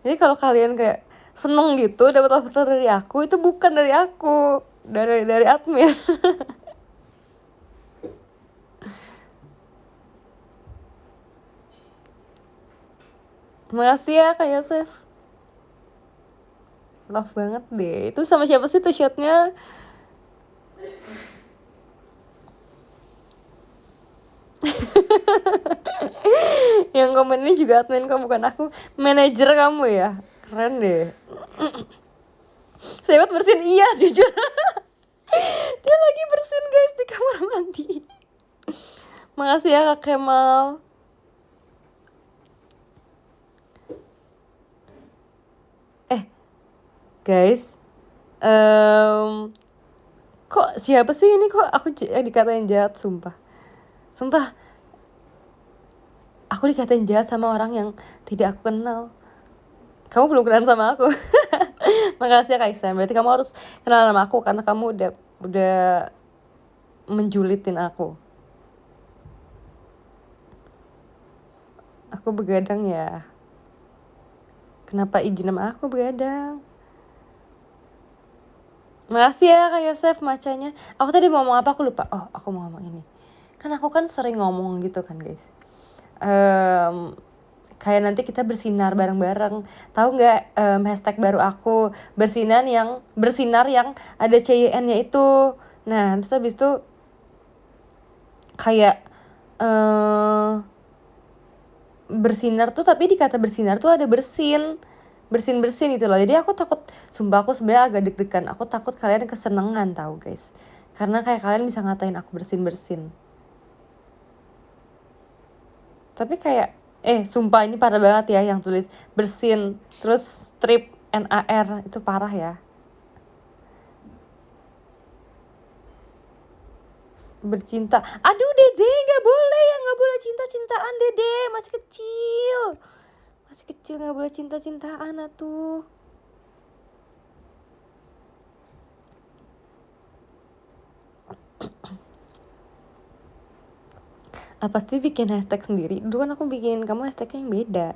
Jadi kalau kalian kayak seneng gitu dapat love letter dari aku, itu bukan dari aku, dari admin. Makasih ya Kak Yosef. Love banget deh. Itu sama siapa sih tuh shotnya? Yang komen ini juga admin kamu, bukan aku. Manajer kamu ya. Keren deh. Sewot bersihin, iya jujur. Dia lagi bersihin guys di kamar mandi. Makasih ya Kak Kemal. Guys, kok siapa sih ini, kok aku dikatain jahat, sumpah. Aku dikatain jahat sama orang yang tidak aku kenal. Kamu belum kenal sama aku. Makasih ya Kak Iksan, berarti kamu harus kenal sama aku karena kamu udah menjulitin aku. Aku begadang ya. Kenapa izin sama aku begadang? Makasih ya Kak Yosef macanya. Aku tadi mau ngomong apa aku lupa. Oh, aku mau ngomong ini. Kan aku kan sering ngomong gitu kan guys. Kayak nanti kita bersinar bareng-bareng. Tahu nggak hashtag baru aku, bersinar yang ada CYN-nya itu. Nah, terus habis itu kayak bersinar tuh, tapi di kata bersinar tuh ada bersin gitu loh. Jadi aku takut, sumpah aku sebenarnya agak deg-degan. Aku takut kalian kesenangan tahu guys, karena kayak kalian bisa ngatain aku bersin. Tapi kayak sumpah ini parah banget ya yang tulis bersin terus strip NAR, itu parah ya. Bercinta, aduh Dede nggak boleh cinta-cintaan. Dede masih kecil nggak boleh cinta-cintaan atuh. Pasti bikin hashtag sendiri. Dulu kan aku bikin kamu hashtagnya yang beda.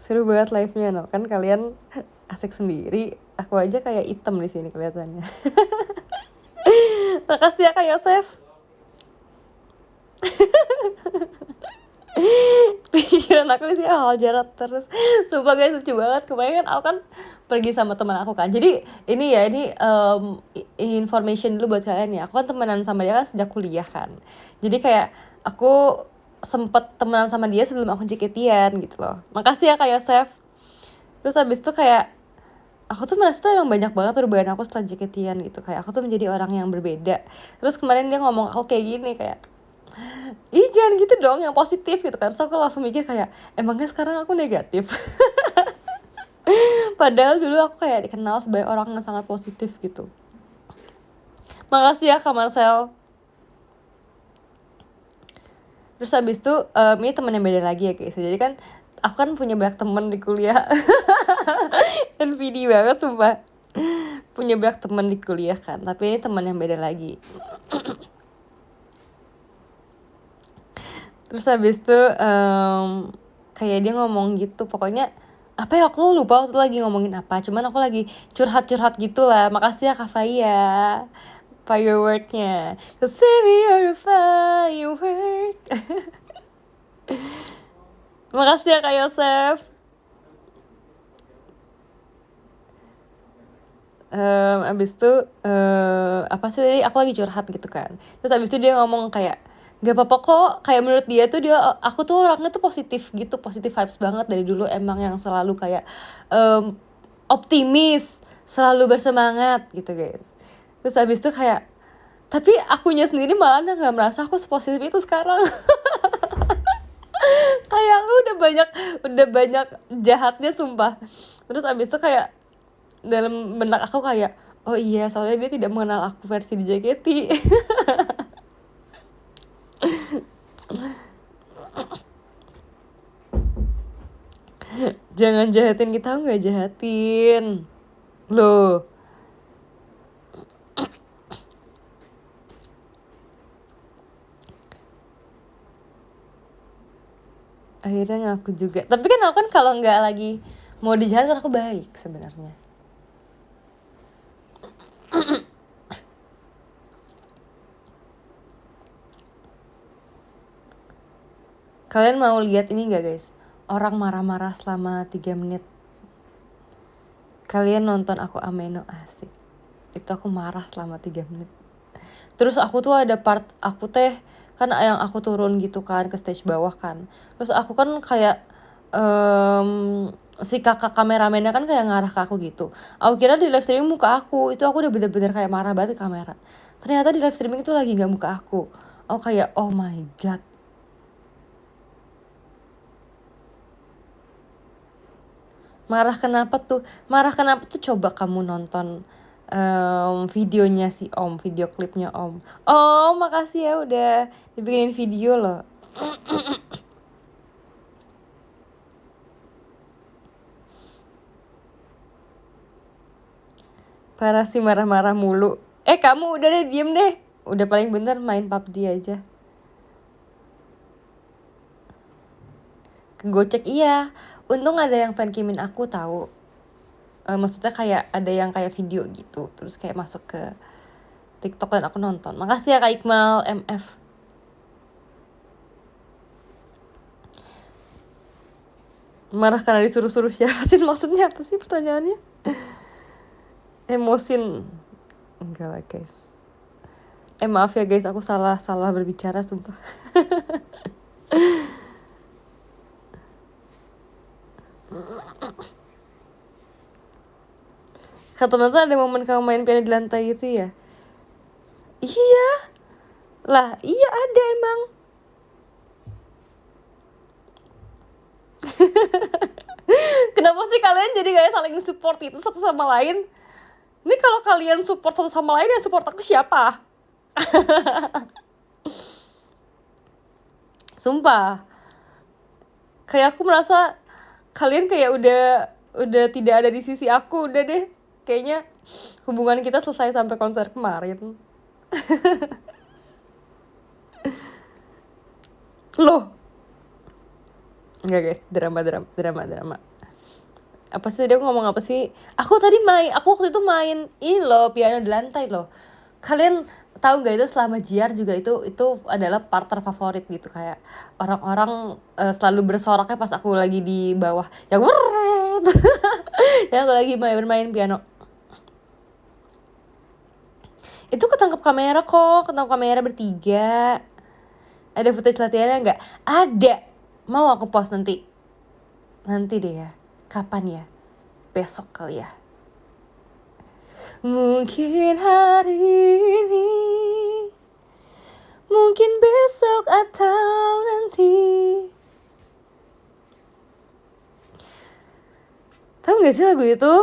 Seru banget live-nya no. Kan kalian asik sendiri, aku aja kayak item di sini kelihatannya. Makasih ya Kak Yosef. Pikiran aku sih hal jarak terus. Sumpah guys, lucu banget. Kemarin kan aku kan pergi sama teman aku kan. Jadi ini information dulu buat kalian ya. Aku kan temenan sama dia kan sejak kuliah kan. Jadi kayak aku sempet temenan sama dia sebelum aku JKT-an gitu loh. Makasih ya Kak Yosef. Terus habis itu kayak aku tuh merasa tuh emang banyak banget perubahan aku setelah JKT-an gitu. Kayak aku tuh menjadi orang yang berbeda. Terus kemarin dia ngomong aku kayak gini, kayak ih jangan gitu dong, yang positif gitu kan. Terus aku langsung mikir kayak emangnya sekarang aku negatif. Padahal dulu aku kayak dikenal sebagai orang yang sangat positif gitu. Makasih ya Kak Marcel. Terus habis itu ini temen yang beda lagi ya guys. Jadi kan aku kan punya banyak temen di kuliah. NVD banget sumpah. Punya banyak temen di kuliah kan. Tapi ini temen yang beda lagi. Terus habis itu kayak dia ngomong gitu, pokoknya apa ya, aku lupa waktu lagi ngomongin apa, cuman aku lagi curhat gitu lah. Makasih ya Kak Faya fireworknya, cause baby you're a firework. Makasih ya Kak Yosef. Abis itu apa sih tadi, aku lagi curhat gitu kan. Terus abis itu dia ngomong kayak gak apa-apa kok, kayak menurut dia tuh aku tuh orangnya tuh positif gitu, positif vibes banget dari dulu, emang yang selalu kayak optimis, selalu bersemangat gitu guys. Terus abis itu kayak, tapi akunya sendiri malah gak merasa aku sepositif itu sekarang. Kayak aku udah banyak jahatnya sumpah. Terus abis itu kayak dalam benak aku kayak, oh iya soalnya dia tidak mengenal aku versi di JKT. Jangan jahatin kita, nggak jahatin loh. Akhirnya ngaku juga, tapi kan aku kan kalau nggak lagi mau dijahatin aku baik sebenarnya. Kalian mau lihat ini nggak guys, orang marah-marah selama 3 menit. Kalian nonton aku ameno, asik. Itu aku marah selama 3 menit. Terus aku tuh ada part aku kan yang aku turun gitu kan ke stage bawah kan. Terus aku kan kayak si kakak kameramennya kan kayak ngarah ke aku gitu. Aku kira di live streaming muka aku, itu aku udah bener-bener kayak marah banget ke kamera. Ternyata di live streaming itu lagi nggak muka aku. Aku kayak oh my god. Marah kenapa tuh? Coba kamu nonton videonya si Om, video klipnya Om. Oh makasih ya udah dibikinin video loh. Parah sih, marah-marah mulu. Kamu udah deh, diem deh. Udah paling bener main PUBG aja. Gocek iya. Untung ada yang fan kimin aku tahu. Maksudnya kayak ada yang kayak video gitu, terus kayak masuk ke TikTok dan aku nonton. Makasih ya Kak Iqmal MF. Marah karena disuruh-suruh siapa sih? Maksudnya apa sih pertanyaannya? Emosin. Enggak lah guys. Maaf ya guys, aku salah berbicara sumpah. Kata teman tuh ada momen kamu main piano di lantai gitu ya? Iya. Lah, iya ada emang. Kenapa sih kalian jadi kayak saling support itu satu sama lain? Ini kalau kalian support satu sama lain, ya support aku siapa? Sumpah. Kayak aku merasa kalian kayak udah tidak ada di sisi aku, udah deh. Kayaknya hubungan kita selesai sampai konser kemarin. Loh. Enggak guys, drama. Apa sih tadi aku ngomong apa sih? Aku waktu itu main ini loh, piano di lantai loh. Kalian tahu nggak itu selama JR juga itu adalah part terfavorit gitu, kayak orang-orang selalu bersoraknya pas aku lagi di bawah yang ya aku lagi bermain piano. Itu ketangkap kamera bertiga. Ada footage latihannya nggak? Ada. Mau aku post nanti deh ya. Kapan ya? Besok kali ya. Mungkin hari ini, mungkin besok atau nanti. Tahu nggak sih lagu itu?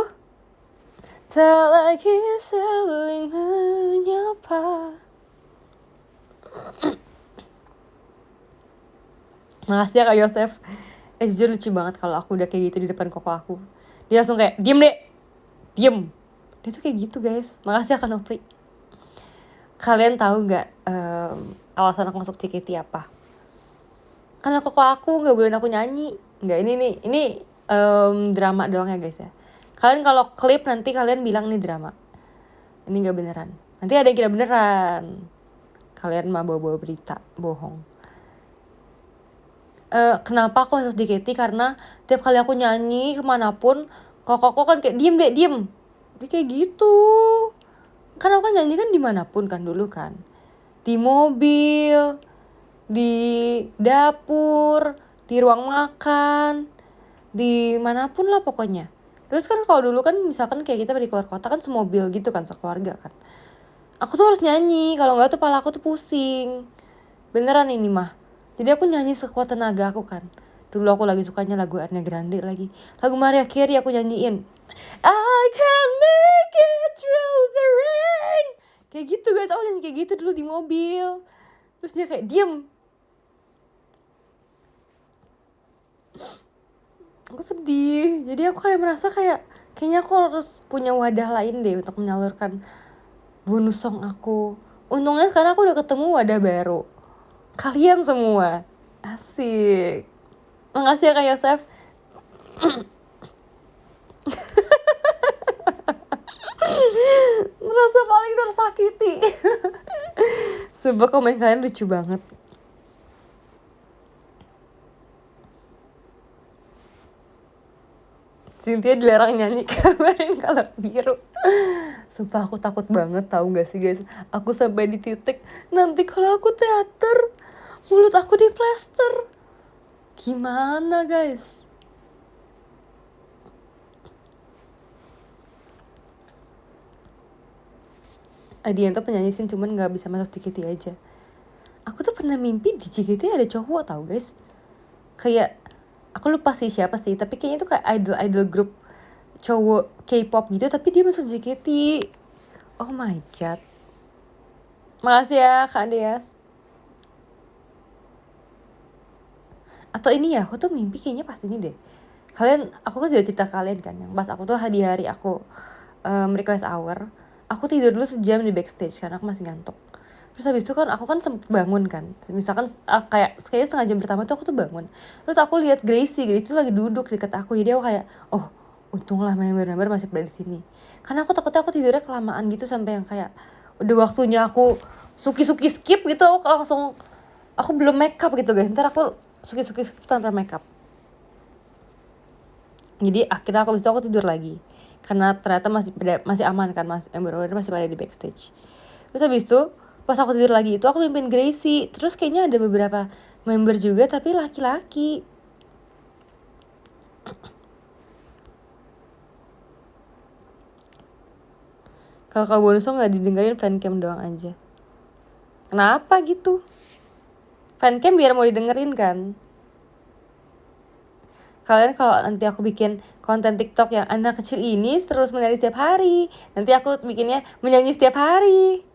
Tak lagi saling menyapa. Makasih ya Kak Yosef. Jujur lucu banget kalau aku udah kayak gitu di depan koko aku. Dia langsung kayak, diem deh. Diem. Dia tuh kayak gitu guys. Makasih ya Kak Nopri. Kalian tahu gak alasan aku masuk JKT apa? Karena koko aku gak bolehin aku nyanyi. Enggak, ini drama doang ya guys ya. Kalian kalau klip nanti kalian bilang nih drama. Ini gak beneran. Nanti ada yang kira beneran. Kalian mah bawa-bawa berita, bohong. Kenapa aku masuk JKT? Karena tiap kali aku nyanyi kemanapun, koko kan kayak diem. Dia kayak gitu. Kan aku kan nyanyi kan dimanapun kan dulu kan, di mobil, di dapur, di ruang makan, di manapun lah pokoknya. Terus kan kalau dulu kan misalkan kayak kita pergi keluar kota kan semobil gitu kan, sekeluarga kan. Aku tuh harus nyanyi, kalau nggak tuh kepala aku tuh pusing. Beneran ini mah. Jadi aku nyanyi sekuat tenaga aku kan. Dulu aku lagi sukanya lagu Ariana Grande lagi. Lagu Mariah Carey aku nyanyiin. I can make it through the rain. Kayak gitu guys, aku nyanyi kayak gitu dulu di mobil. Terus dia kayak diem. Aku sedih. Jadi aku kayak merasa kayaknya aku harus punya wadah lain deh untuk menyalurkan bonus song aku. Untungnya sekarang aku udah ketemu wadah baru. Kalian semua. Asik. Makasih ya Kak Yosef. Merasa paling tersakiti. Sebab komen kalian lucu banget. Cynthia dilarang nyanyi kabarin kalau biru. Sumpah aku takut banget, tahu gak sih guys. Aku sampai di titik nanti kalau aku teater mulut aku diplester. Gimana guys? Adian tuh penyanyi sih, cuman gak bisa masuk JKT aja. Aku tuh pernah mimpi di JKT ada cowok tau guys. Kayak aku lupa sih siapa sih, tapi kayaknya itu kayak idol grup cowok K-pop gitu, tapi dia masuk JKT. Oh my god. Makasih ya Kak Deas. Atau ini ya, aku tuh mimpi kayaknya pas ini deh. Aku kan sudah cerita kalian kan, yang pas aku tuh di hari aku request hour, aku tidur dulu sejam di backstage karena aku masih ngantuk. Terus habis itu kan aku kan sempet bangun kan, misalkan kayaknya setengah jam pertama tuh aku tuh bangun, terus aku lihat Gracie tuh lagi duduk deket aku, jadi aku kayak oh untunglah member-member masih pada di sini, karena aku takutnya aku tidurnya kelamaan gitu sampai yang kayak udah waktunya aku suki skip gitu, aku belum make up gitu guys, ntar aku suki skip tanpa make up. Jadi akhirnya aku bisa aku tidur lagi karena ternyata masih aman kan, member-member masih pada di backstage. Terus habis itu pas aku tidur lagi itu aku mimpin Gracie, terus kayaknya ada beberapa member juga tapi laki-laki. Kalau Kak Bonuso nggak didengerin fancam doang aja. Kenapa gitu? Fancam biar mau didengerin kan. Kalian kalau nanti aku bikin konten TikTok yang anak kecil ini terus menyanyi setiap hari, nanti aku bikinnya menyanyi setiap hari.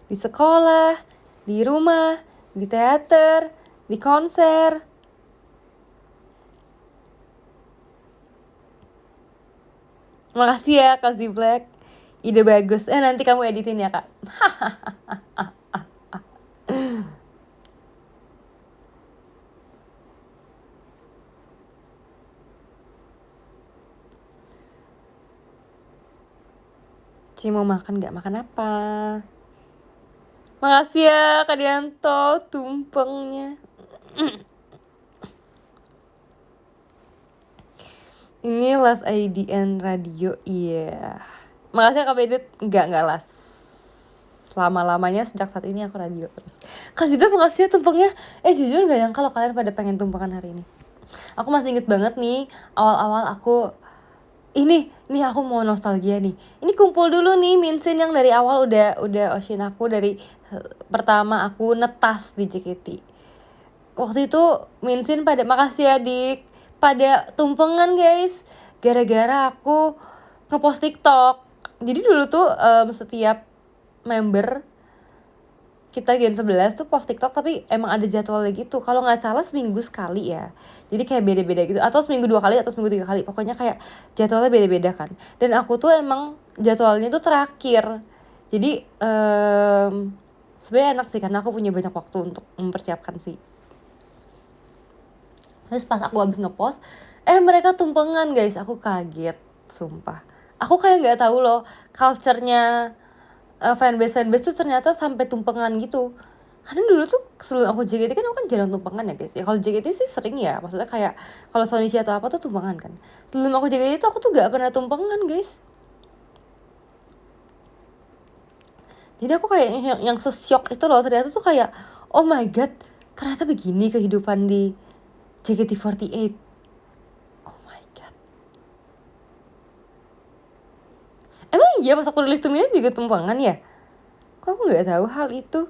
Di sekolah, di rumah, di teater, di konser. Makasih ya Kak Black. Ide bagus. Nanti kamu editin ya Kak. Ci mau makan gak? Makan apa? Makasih ya Kak Dianto, tumpengnya. Ini last IDN radio, iya. Makasih ya Kak Bedut. Enggak last. Selama-lamanya sejak saat ini aku radio terus. Kasih dong, makasih ya tumpengnya. Jujur gak yang kalau kalian pada pengen tumpengan hari ini. Aku masih inget banget nih, awal-awal aku ini aku mau nostalgia nih. Ini kumpul dulu nih Minsin yang dari awal udah Ocean aku dari pertama aku netas di JKT. Waktu itu Minsin pada makasih ya Dik, pada tumpengan guys, gara-gara aku ngepost TikTok. Jadi dulu tuh setiap member kita Gen 11 tuh post TikTok, tapi emang ada jadwalnya gitu. Kalau nggak salah seminggu sekali ya. Jadi kayak beda-beda gitu. Atau seminggu 2 kali, atau seminggu 3 kali. Pokoknya kayak jadwalnya beda-beda kan. Dan aku tuh emang jadwalnya tuh terakhir. Jadi sebenarnya enak sih karena aku punya banyak waktu untuk mempersiapkan sih. Terus pas aku habis ngepost, mereka tumpengan guys. Aku kaget, sumpah. Aku kayak nggak tahu loh culture-nya fanbase tuh ternyata sampai tumpengan gitu. Karena dulu tuh sebelum aku JKT kan aku kan jarang tumpengan ya guys. Ya kalau JKT sih sering ya, maksudnya kayak kalau Sonisha atau apa tuh tumpengan kan. Sebelum aku JKT tuh aku tuh gak pernah tumpengan guys. Jadi aku kayak yang sesyok itu loh, ternyata tuh kayak oh my god, ternyata begini kehidupan di JKT48. Oh my god. Emang iya pas aku rilis Tumina juga tumpangan ya? Kok aku gak tahu hal itu?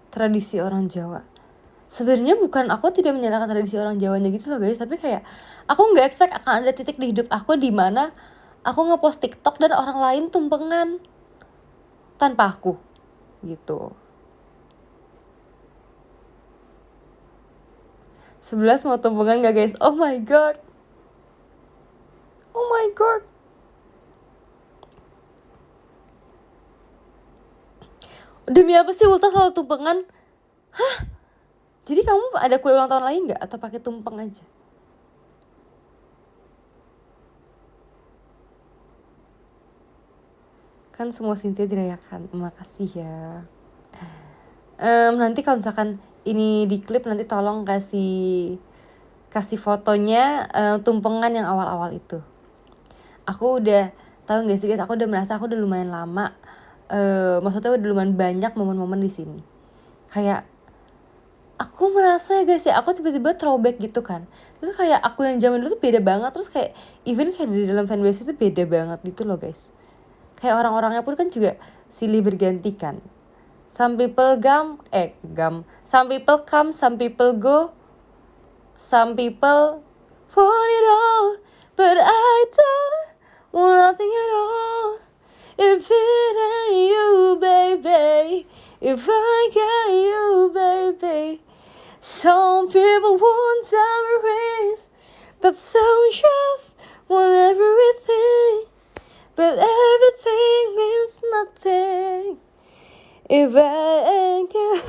Tradisi orang Jawa. Sebenarnya bukan aku tidak menyalahkan tradisi orang Jawanya gitu loh guys, tapi kayak aku nggak expect akan ada titik di hidup aku di mana aku ngepost TikTok dan orang lain tumpengan tanpa aku gitu. 11 mau tumpengan gak guys? Oh my god. Oh my god. Demi apa sih Ulta selalu tumpengan? Hah? Jadi kamu ada kue ulang tahun lain gak? Atau pakai tumpeng aja? Kan semua Cynthia dirayakan. Makasih ya. Nanti kalau misalkan ini di klip, nanti tolong kasih fotonya tumpengan yang awal-awal itu. Aku udah tahu gak sih guys, aku udah merasa aku udah lumayan lama, maksudnya udah lumayan banyak momen-momen di sini. Kayak aku merasa ya guys ya, aku tiba-tiba throwback gitu kan. Terus kayak aku yang zaman dulu tuh beda banget. Terus kayak even kayak di dalam fanbase itu beda banget gitu loh guys. Kayak orang-orangnya pun kan juga silih berganti kan. Some people some people come, some people go. Some people want it all, but I don't want nothing at all. If it ain't you, baby, if I got you, baby. Some people want diamond rings, but some just want everything. but everything means nothing if I ain't got.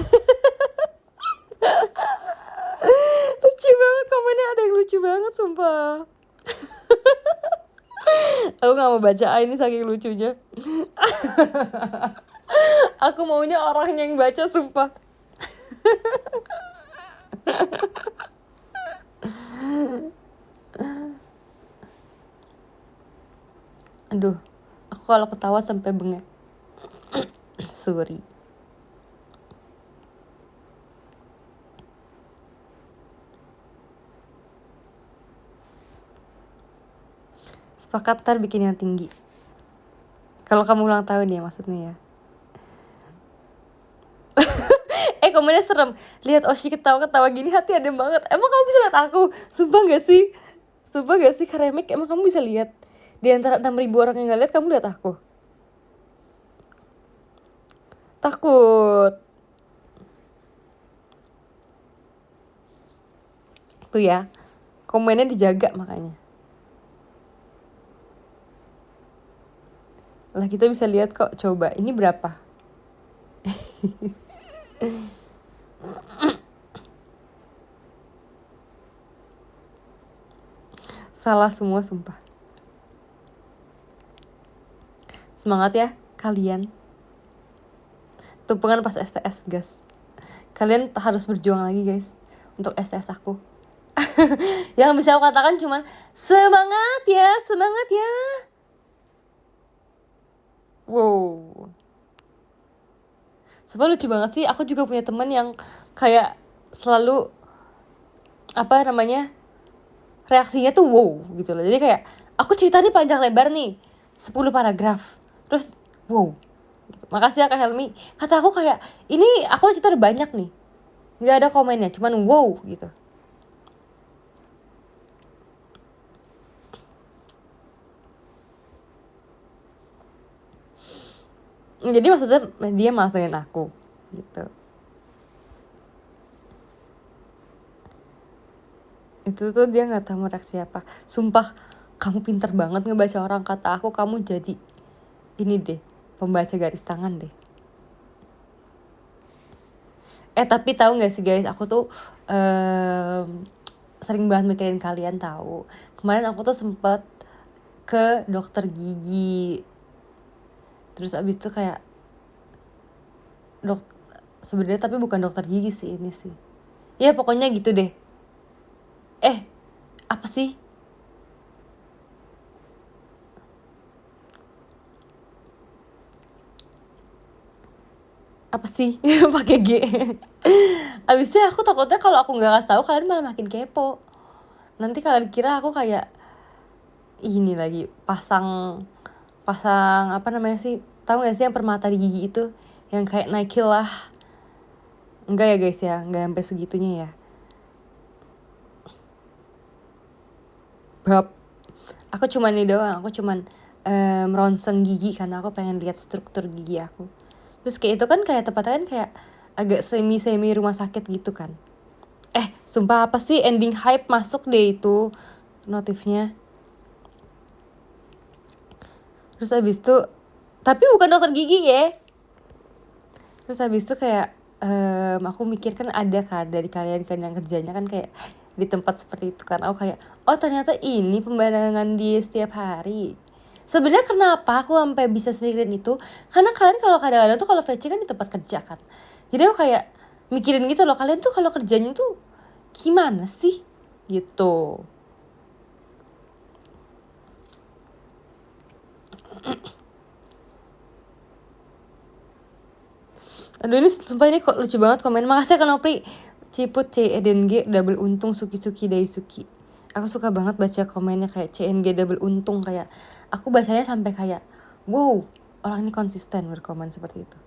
Lucu banget komennya, ada yang lucu banget sumpah. Aku gak mau baca ini saking lucunya. Aku maunya orangnya yang baca sumpah. Aduh, aku kalau ketawa sampai bengek. Sorry. Sepakat ntar bikin yang tinggi. Kalau kamu ulang tahun ya maksudnya ya. Komennya serem. Lihat Oshi ketawa-ketawa gini hati adem banget. Emang kamu bisa lihat aku? Sumpah gak sih? Karemik, emang kamu bisa lihat? Di antara 6.000 orang yang gak lihat, kamu lihat aku? Takut. Tuh ya, komennya dijaga makanya. Lah kita bisa lihat kok, coba. Ini berapa? Salah semua sumpah. Semangat ya kalian. Tumpengan pas STS guys. Kalian harus berjuang lagi guys untuk STS aku. Yang bisa aku katakan cuman semangat ya. Wow. Sebenarnya lucu banget sih. Aku juga punya teman yang kayak selalu reaksinya tuh wow gitu loh. Jadi kayak aku ceritanya panjang lebar nih, 10 paragraf, terus wow gitu. Makasih ya Kak Helmi. Kata aku kayak ini aku cerita udah banyak nih, nggak ada komennya, cuman wow gitu. Jadi maksudnya dia malas dengerin aku gitu. Itu tuh dia nggak tahu mau reaksi apa. Sumpah kamu pintar banget ngebaca orang. Kata aku kamu jadi ini deh, pembaca garis tangan deh. Tapi tahu nggak sih guys, aku tuh sering banget mikirin kalian tahu. Kemarin aku tuh sempet ke dokter gigi. Terus abis itu kayak sebenarnya tapi bukan dokter gigi sih ini sih. Ya pokoknya gitu deh. Apa sih? Pakai G. Abisnya aku takutnya kalau aku nggak kasih tahu kalian malah makin kepo. Nanti kalian kira aku kayak ini lagi pasang apa namanya sih? Tahu nggak sih yang permata di gigi itu yang kayak Nike lah? Enggak ya guys ya, nggak sampai segitunya ya. Bab. Aku cuman ini doang, aku cuman meronseng gigi karena aku pengen lihat struktur gigi aku. Terus kayak itu kan kayak tempatnya kan kayak agak semi rumah sakit gitu kan. Sumpah apa sih ending hype masuk deh itu notifnya. Terus abis itu, tapi bukan dokter gigi ya. Terus abis itu kayak aku mikir kan ada kan dari kalian kan yang kerjanya kan kayak di tempat seperti itu kan. Aku kayak oh ternyata ini pemandangan dia setiap hari. Sebenarnya kenapa aku sampai bisa mikirin itu? Karena kalian kalau kadang-kadang tuh kalau VC kan di tempat kerja kan. Jadi aku kayak mikirin gitu loh, kalian tuh kalau kerjanya tuh gimana sih gitu. Aduh ini sumpah ini kok lucu banget komen. Makasih ya Kanopri. Ciput CNG double untung suki daisuki. Aku suka banget baca komennya kayak CNG double untung, kayak aku bacanya sampai kayak wow, orang ini konsisten berkomen seperti itu.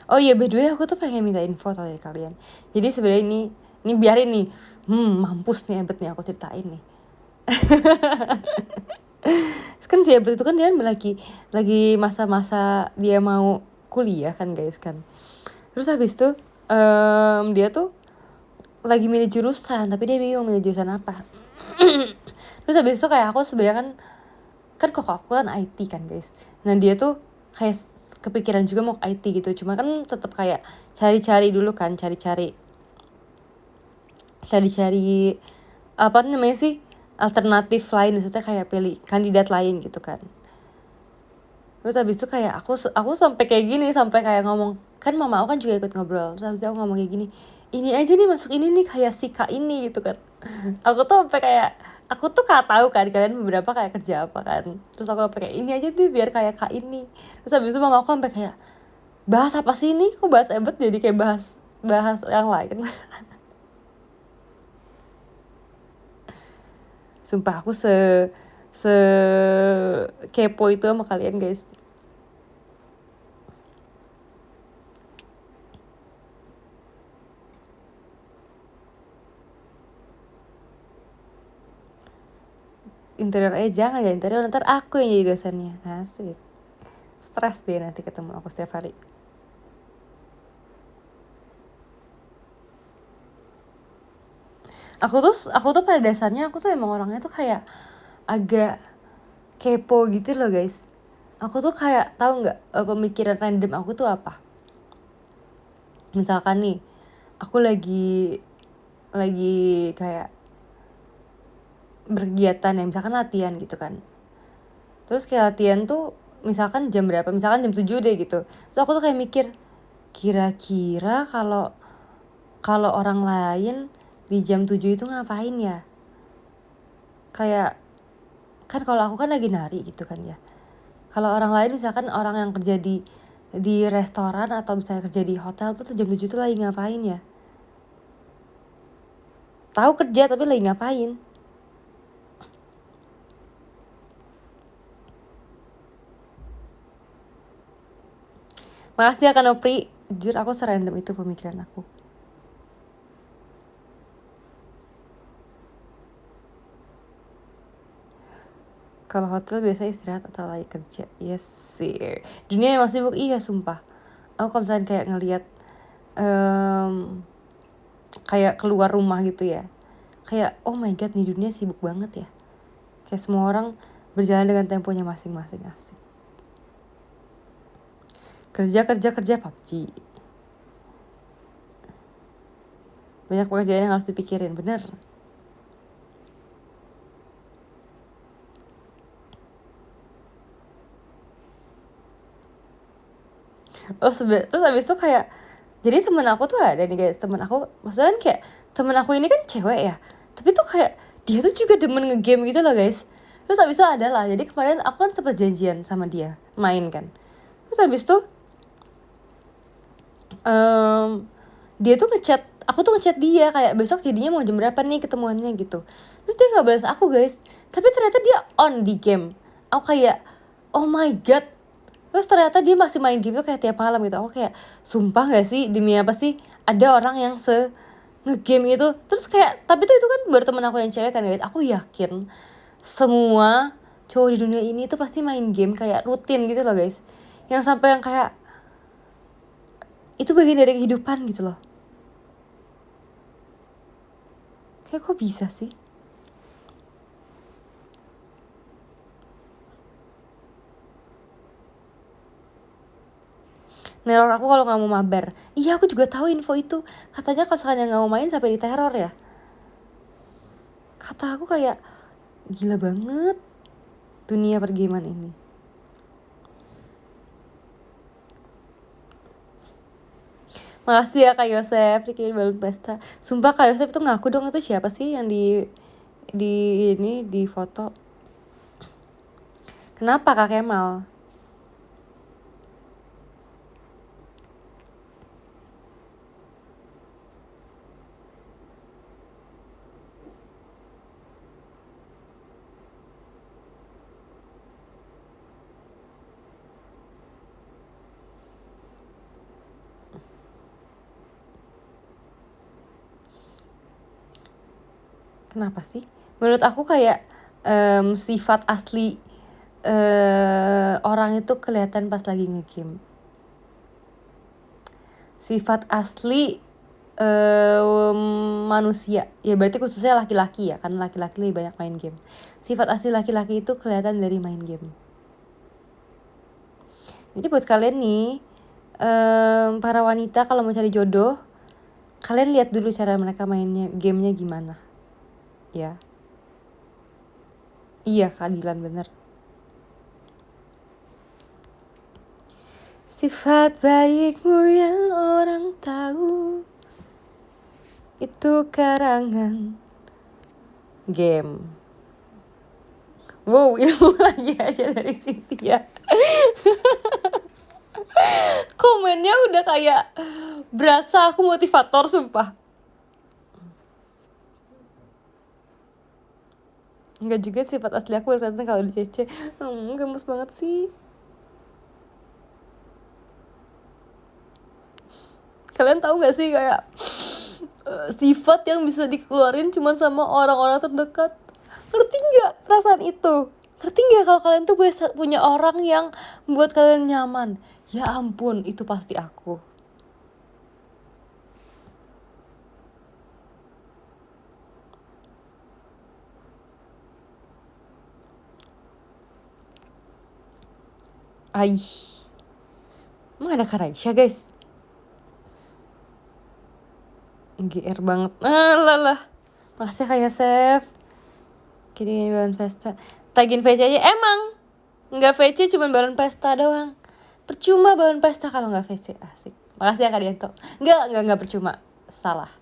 Oh iya, by the way aku tuh pengen minta info dari kalian. Jadi sebenarnya ini biarin nih. Mampus nih Ebet nih aku ceritain nih. Kan si Ebet itu kan dia lagi masa-masa dia mau kuliah kan guys kan. Terus habis itu dia tuh lagi milih jurusan tapi dia bingung milih jurusan apa. Terus habis itu kayak aku sebenarnya kan kok aku kan IT kan guys, nah dia tuh kayak kepikiran juga mau IT gitu, cuma kan tetap kayak cari-cari dulu kan, cari-cari apa namanya sih, alternatif lain, maksudnya kayak pilih kandidat lain gitu kan. Terus habis itu kayak aku sampai kayak gini, sampai kayak ngomong, kan mama aku kan juga ikut ngobrol, terus habis itu aku ngomong kayak gini, ini aja nih masuk ini nih kayak si kak ini gitu kan. Aku tuh sampai kayak, aku tuh tahu kan kalian beberapa kayak kerja apa kan, terus aku sampai kayak ini aja tuh biar kayak kak ini. Terus habis itu mama aku sampai kayak, bahas apa sih ini, kok bahas ebet jadi kayak bahas yang lain. Sumpah aku se kepo itu sama kalian guys. Interior jangan ya interior, ntar aku yang jadi dosennya. Asik. Stres deh nanti ketemu aku setiap hari. Aku tuh pada dasarnya aku tuh emang orangnya tuh kayak agak kepo gitu loh guys. Aku tuh kayak tahu nggak pemikiran random aku tuh apa? Misalkan nih, aku lagi kayak berkegiatan ya, misalkan latihan gitu kan. Terus kayak latihan tuh misalkan jam berapa, misalkan jam 7 deh gitu. Terus aku tuh kayak mikir, kira-kira kalau orang lain di jam 7 itu ngapain ya? Kayak kan kalau aku kan lagi nari gitu kan ya. Kalau orang lain misalkan orang yang kerja di restoran atau misalnya kerja di hotel tuh jam 7 tuh lagi ngapain ya? Tahu kerja tapi lagi ngapain? Makasih ya Kak Nopri. Jujur aku serandom itu pemikiran aku. Kalau hotel biasa istirahat atau lagi kerja. Yes sih. Dunia emang sibuk, iya sumpah. Aku kalau misalnya kayak ngelihat kayak keluar rumah gitu ya, kayak oh my god nih dunia sibuk banget ya. Kayak semua orang berjalan dengan temponya masing-masing. Asik. Kerja PUBG. Banyak pekerjaan yang harus dipikirin, bener. Terus habis itu kayak, jadi temen aku tuh ada nih guys, temen aku, maksudnya kan kayak temen aku ini kan cewek ya, tapi tuh kayak dia tuh juga demen ngegame gitu loh guys. Terus habis itu adalah, jadi kemarin aku kan sempat janjian sama dia main kan. Terus habis itu dia tuh ngechat, aku tuh ngechat dia kayak besok jadinya mau jam berapa nih ketemuannya gitu. Terus dia nggak balas aku guys, tapi ternyata dia on di game. Aku kayak oh my god. Terus ternyata dia masih main game tuh kayak tiap malam gitu. Aku kayak sumpah gak sih, demi apa sih ada orang yang ngegame itu. Terus kayak, tapi tuh itu kan baru temen aku yang cewek kan guys. Aku yakin semua cowok di dunia ini tuh pasti main game kayak rutin gitu loh guys. Yang sampai yang kayak itu bagian dari kehidupan gitu loh. Kayak kok bisa sih? Neror aku kalau nggak mau mabar. Iya aku juga tahu info itu. Katanya kalau misalnya nggak mau main sampai diteror ya. Kata aku kayak gila banget dunia pergaman ini. Makasih ya Kak Yosef dikirim balon pesta. Sumpah Kak Yosef tuh ngaku dong, itu siapa sih yang di ini di foto? Kenapa Kak Kemal? Kenapa sih? Menurut aku kayak sifat asli orang itu kelihatan pas lagi ngegame. Sifat asli manusia, ya berarti khususnya laki-laki ya, karena laki-laki lebih banyak main game. Sifat asli laki-laki itu kelihatan dari main game. Jadi buat kalian nih, para wanita kalau mau cari jodoh, kalian lihat dulu cara mereka mainnya, gamenya gimana. Ya. Iya, keadilan bener. Sifat baikmu yang orang tahu itu karangan game. Wow, ilmu lagi aja dari Cynthia. Komennya udah kayak berasa aku motivator, sumpah. Enggak juga, sifat asli aku berkata kalau di CC. Gemes banget sih. Kalian tahu gak sih kayak sifat yang bisa dikeluarin cuma sama orang-orang terdekat? Ngerti gak perasaan itu? Ngerti gak kalau kalian tuh punya orang yang buat kalian nyaman? Ya ampun, itu pasti aku. Aih, emang ada Karaisha guys? GR banget. Lah. Makasih kayak Chef. Kini balon pesta. Tagin VC aja. Emang nggak VC, cuma balon pesta doang. Percuma balon pesta kalau nggak VC. Asik. Makasih ya Kak Dianto. Nggak percuma. Salah.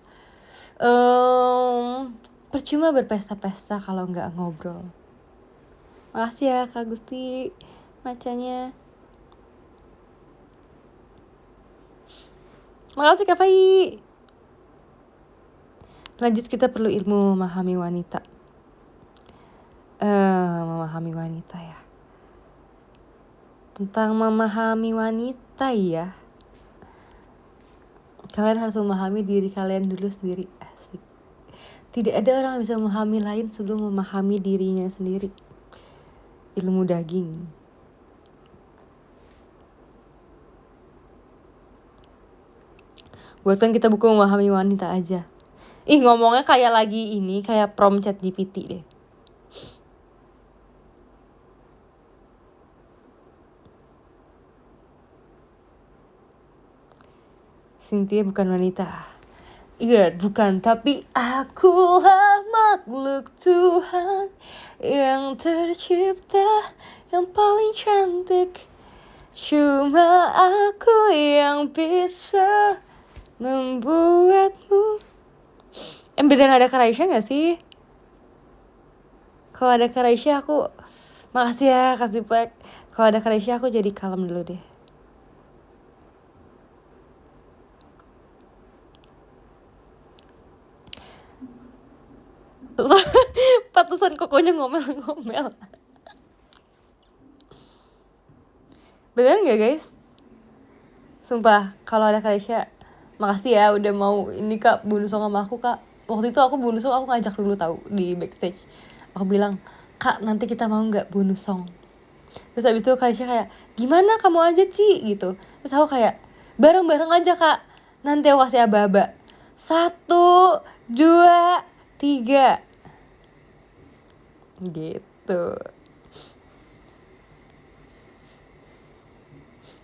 Percuma berpesta-pesta kalau nggak ngobrol. Makasih ya Kak Gusti macanya. Makasih Kak Fai. Lanjut, kita perlu ilmu memahami wanita. Memahami wanita ya. Tentang memahami wanita ya. Kalian harus memahami diri kalian dulu sendiri. Asik. Tidak ada orang yang bisa memahami lain sebelum memahami dirinya sendiri. Ilmu daging. Buatkan kita buku memahami wanita aja. Ih, ngomongnya kayak lagi ini, kayak prom ChatGPT deh. Cynthia bukan wanita. Iya, bukan, tapi akulah makhluk Tuhan yang tercipta, yang paling cantik. Cuma aku yang bisa membuatmu. Beneran ada Karaisha gak sih? Kalau ada Karaisha aku, makasih ya kasih plek. Kalau ada Karaisha aku jadi kalem dulu deh. Patusan kokonya ngomel-ngomel. Beneran gak guys? Sumpah, kalau ada Karaisha, makasih ya udah mau ini Kak, bunuh song sama aku Kak. Waktu itu aku bunuh song, aku ngajak dulu tahu di backstage. Aku bilang, Kak nanti kita mau gak bunuh song? Terus abis itu Karaisha kayak, gimana kamu aja Ci gitu. Terus aku kayak, bareng-bareng aja Kak, nanti aku kasih aba-aba. 1, 2, 3 gitu.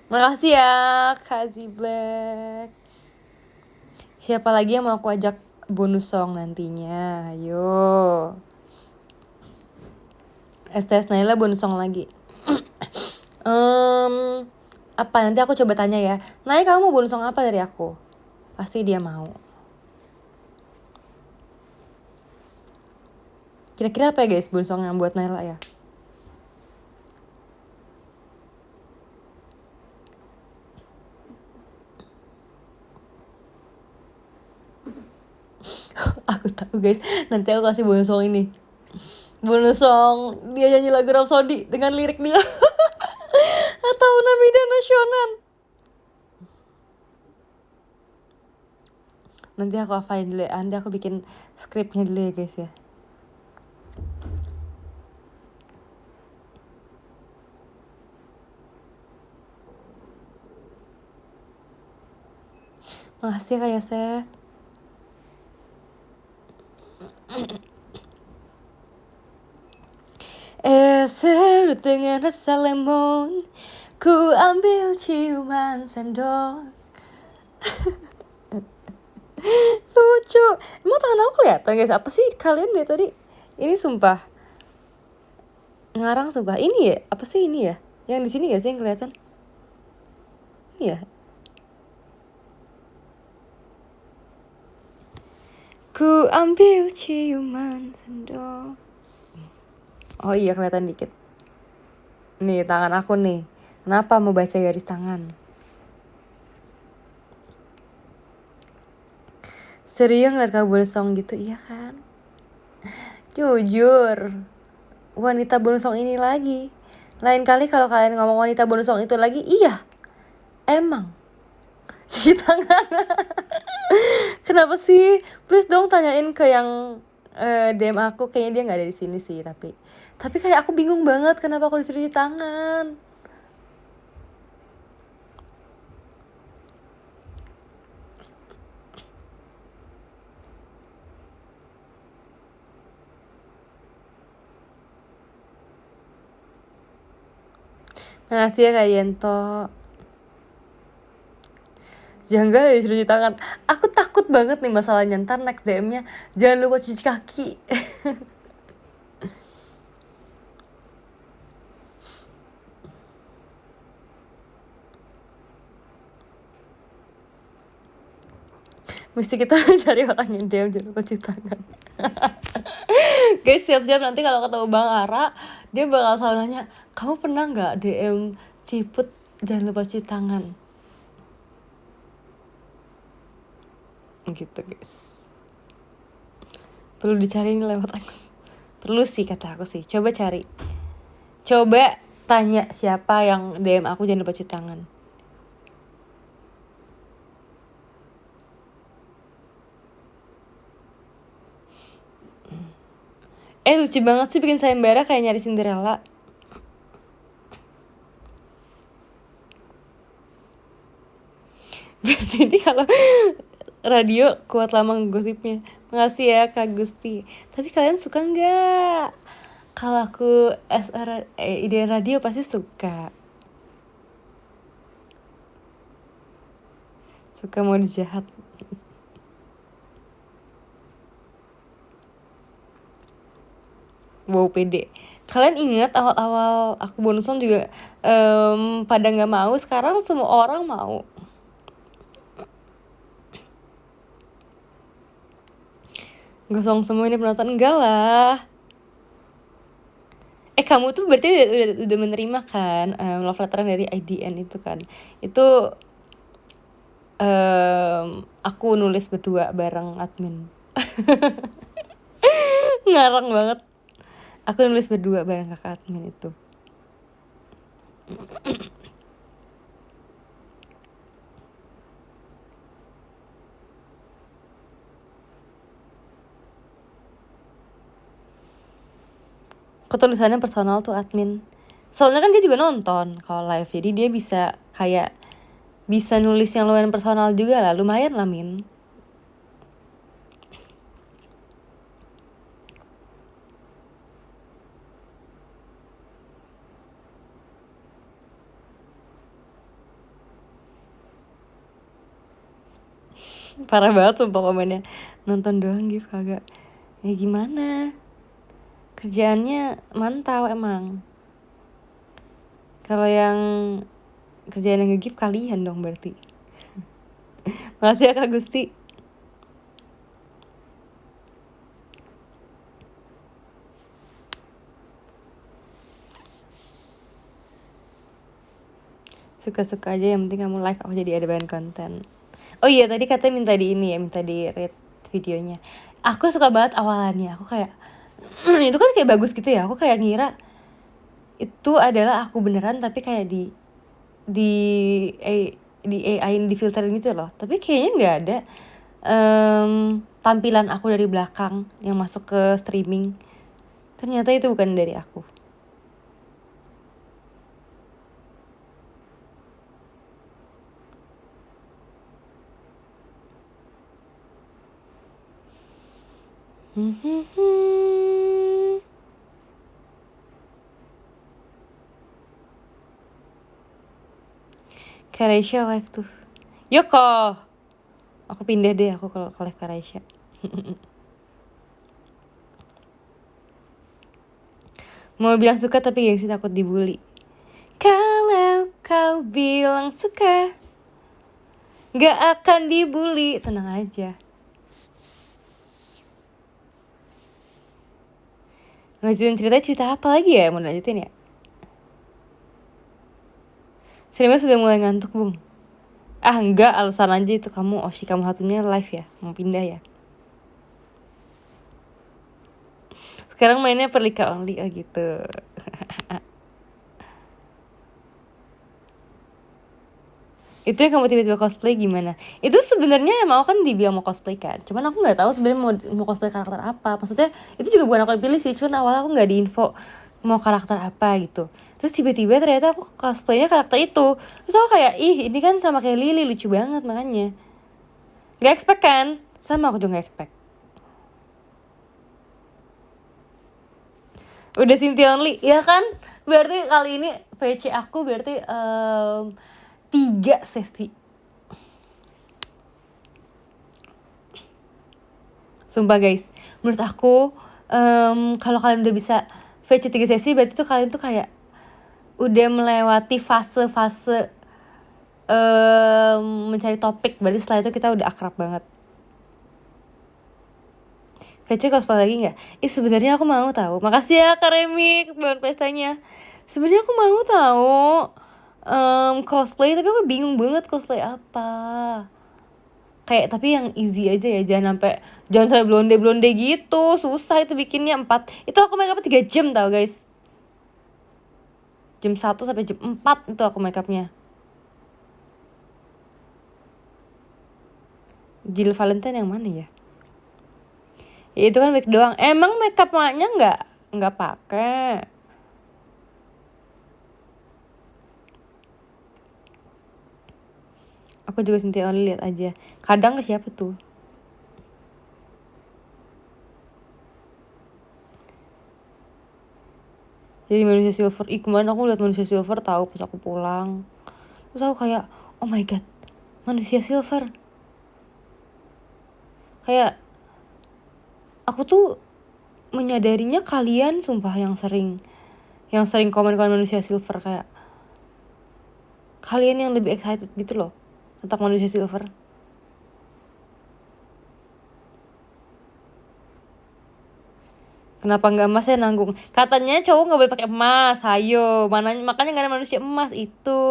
Makasih ya Kazi Black. Siapa lagi yang mau aku ajak bonus song nantinya? Ayo. STS Naila bonus song lagi. Apa nanti aku coba tanya ya. Naila, kamu mau bonus song apa dari aku? Pasti dia mau. Kira-kira apa ya guys bonus song yang buat Naila ya? Aku tahu guys, nanti aku kasih bonus song ini. Bonus song dia nyanyi lagu Rhapsody dengan lirik dia. Atau Namida Nasional. Nanti aku hafalin dulu ya. Nanti aku bikin skripnya dulu ya guys ya. Makasih Kak Yosef. Larut dengan rasa lemon, ku ambil ciuman sendok. Lucu. Emang tangan aku kelihatan guys? Apa sih kalian dari tadi? Ini sumpah ngarang sumpah. Ini ya? Apa sih ini ya? Yang di sini gak sih yang kelihatan? Ini ya? Ku ambil ciuman sendok. Oh iya kelihatan dikit. Nih tangan aku nih. Kenapa mau baca garis tangan? Serius ngeliat kamu bersong gitu, iya kan? Jujur, wanita bongsong ini lagi. Lain kali kalau kalian ngomong wanita bongsong itu lagi, iya, emang. Cuci tangan. Kenapa sih? Please dong tanyain ke yang DM aku. Kayaknya dia nggak ada di sini sih, tapi kayak aku bingung banget kenapa aku disuruh cuci tangan. Makasih ya Kak Yento. Jangan disuruh cuci tangan. Aku takut banget nih masalahnya. Ntar next DM-nya jangan lupa cuci kaki. Mesti kita cari orang yang DM jangan lupa cuci tangan. Guys siap-siap nanti kalau ketemu Bang Ara, dia bakal selalu nanya, kamu pernah gak DM Ciput jangan lupa cuci tangan? Gitu guys. Perlu dicari ini lewat X. Perlu sih kata aku sih. Coba cari. Coba tanya siapa yang DM aku jangan lupa cuci tangan. Lucu banget sih bikin sayembara kayak nyari Cinderella. Pasti ini kalau radio kuat lama gosipnya. Makasih ya Kak Gusti. Tapi kalian suka nggak? Kalau aku ide radio pasti suka. Suka mode jahat. Wow pede. Kalian ingat awal-awal aku bonuson juga pada nggak mau. Sekarang semua orang mau. Gosong semua ini penonton. Enggak lah. Kamu tuh berarti udah menerima kan love letter dari IDN itu kan. Itu aku nulis berdua bareng admin. Ngarang banget. Aku nulis berdua bareng kakak admin itu. Kok tulisannya personal tuh admin. Soalnya kan dia juga nonton kalau live, jadi dia bisa kayak bisa nulis yang lumayan personal juga lah, lumayan lah Min. Parah banget sumpah komennya. Nonton doang gitu kagak. Ya gimana? Kerjaannya mantau emang. Kalau yang kerjaan yang nge-give kalian dong berarti. Makasih ya Kak Gusti. Suka-suka aja, yang penting kamu live, aku jadi ada bahan konten. Oh iya tadi katanya minta di ini ya, minta di rate videonya. Aku suka banget awalannya, aku kayak itu kan kayak bagus gitu ya. Aku kayak ngira itu adalah aku beneran, tapi kayak di AI di filterin gitu loh. Tapi kayaknya nggak ada tampilan aku dari belakang yang masuk ke streaming. Ternyata itu bukan dari aku. Karaisha live tuh. Yoko. Aku pindah deh, aku ke live Karaisha. Mau bilang suka tapi gengsi takut dibully. Kalau kau bilang suka, gak akan dibully. Tenang aja. Lanjutin cerita apa lagi ya? Mau lanjutin ya? Serius sudah mulai ngantuk, Bung. Enggak, alasan aja itu kamu satunya live ya, mau pindah ya. Sekarang mainnya Perlika only, gitu. Itu yang kamu tiba-tiba cosplay gimana? Itu sebenarnya emang kan dibilang mau cosplay kan, cuman aku nggak tahu sebenarnya mau cosplay karakter apa. Maksudnya itu juga bukan aku yang pilih sih, cuman awalnya aku nggak diinfo mau karakter apa gitu. Terus tiba-tiba ternyata aku cosplaynya karakter itu. Terus aku kayak, ini kan sama kayak Lily, lucu banget makanya. Gak expect kan? Sama aku juga gak expect. Udah Cynthia only, ya kan? Berarti kali ini VC aku berarti 3 sesi. Sumpah guys, menurut aku kalau kalian udah bisa VC 3 sesi, berarti tuh kalian tuh kayak udah melewati fase-fase mencari topik. Berarti setelah itu kita udah akrab banget. VC cosplay lagi nggak? Sebenarnya aku mau tahu. Makasih ya Kak Remi buat pestanya. Sebenarnya aku mau tahu cosplay, tapi aku bingung banget cosplay apa. Kayak tapi yang easy aja ya, jangan sampai blonde gitu, susah itu bikinnya. 4 itu aku make up 3 jam tau guys. Jam 1 sampai jam 4 itu aku make upnya. Jill Valentine yang mana ya? Ya itu kan wig doang. Emang make up maknya nggak pakai. Aku juga Cynthia only, lihat aja. Kadang ke siapa tuh? Jadi manusia silver. Kemarin aku lihat manusia silver tahu pas aku pulang. Terus aku kayak, oh my god, manusia silver. Kayak aku tuh menyadarinya kalian sumpah yang sering komen manusia silver, kayak kalian yang lebih excited gitu loh tentang manusia silver. Kenapa nggak emas ya nanggung? Katanya cowok nggak boleh pakai emas. Ayo, makanya nggak ada manusia emas itu.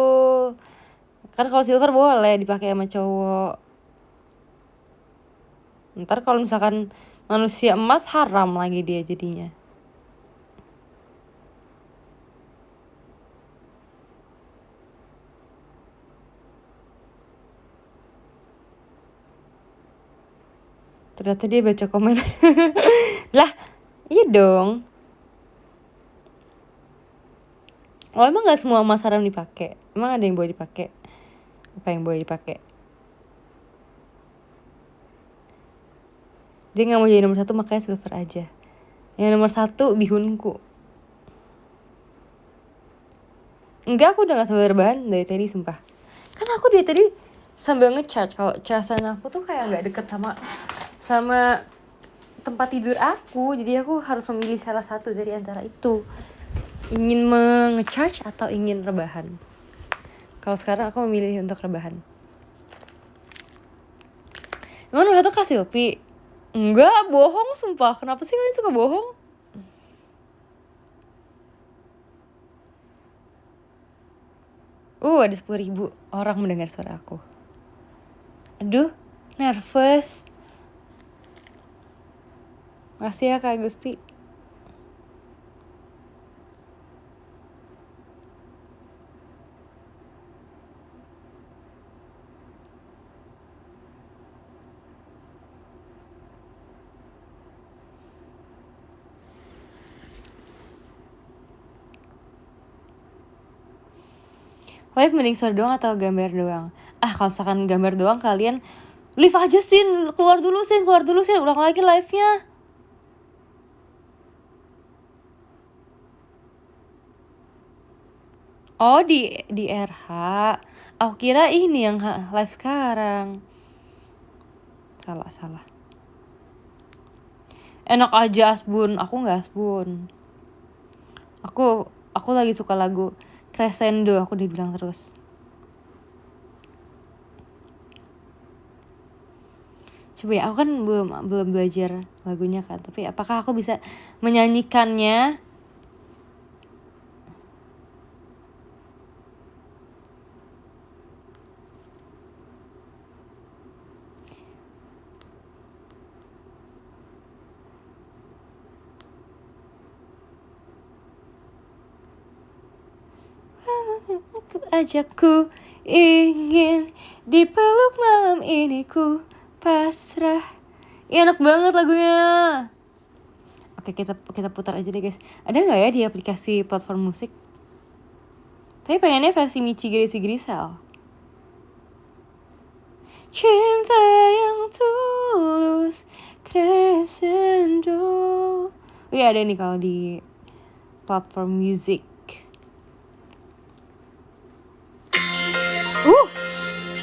Kan kalau silver boleh dipakai sama cowok. Ntar kalau misalkan manusia emas haram lagi dia jadinya. Ternyata dia baca komen. Lah, iya dong. Oh emang nggak semua emas haram dipakai? Emang ada yang boleh dipakai? Apa yang boleh dipakai? Dia nggak mau jadi nomor 1 makanya silver aja. Yang nomor 1 bihunku. Enggak, aku udah gak sabar rebahan dari tadi sumpah. Kan aku dari tadi sambil ngecharge. Kalau casan aku tuh kayak nggak deket sama tempat tidur aku, jadi aku harus memilih salah satu dari antara itu, ingin mengecharge atau ingin rebahan. Kalau sekarang aku memilih untuk rebahan. Emang nomor 1 Kak Silpi? Enggak, bohong sumpah. Kenapa sih kalian suka bohong? Ada 10.000 orang mendengar suara aku. Aduh, nervous. Makasih ya Kak Gusti. Live mending suara doang atau gambar doang? Kalau misalkan gambar doang kalian live aja sih, keluar dulu sih, ulang lagi live-nya. Oh di RH. Aku kira ini yang live sekarang. Salah. Enak aja Asbun, aku nggak Asbun. Aku lagi suka lagu Crescendo, aku dibilang terus. Coba ya, aku kan belum belajar lagunya kan, tapi apakah aku bisa menyanyikannya? Ajakku ingin dipeluk malam ini, ku pasrah. Enak banget lagunya. Oke, kita putar aja deh guys. Ada nggak ya di aplikasi platform musik? Tapi pengennya versi Michi Grisel. Cinta yang tulus, crescendo. Iya ada nih kalau di platform music.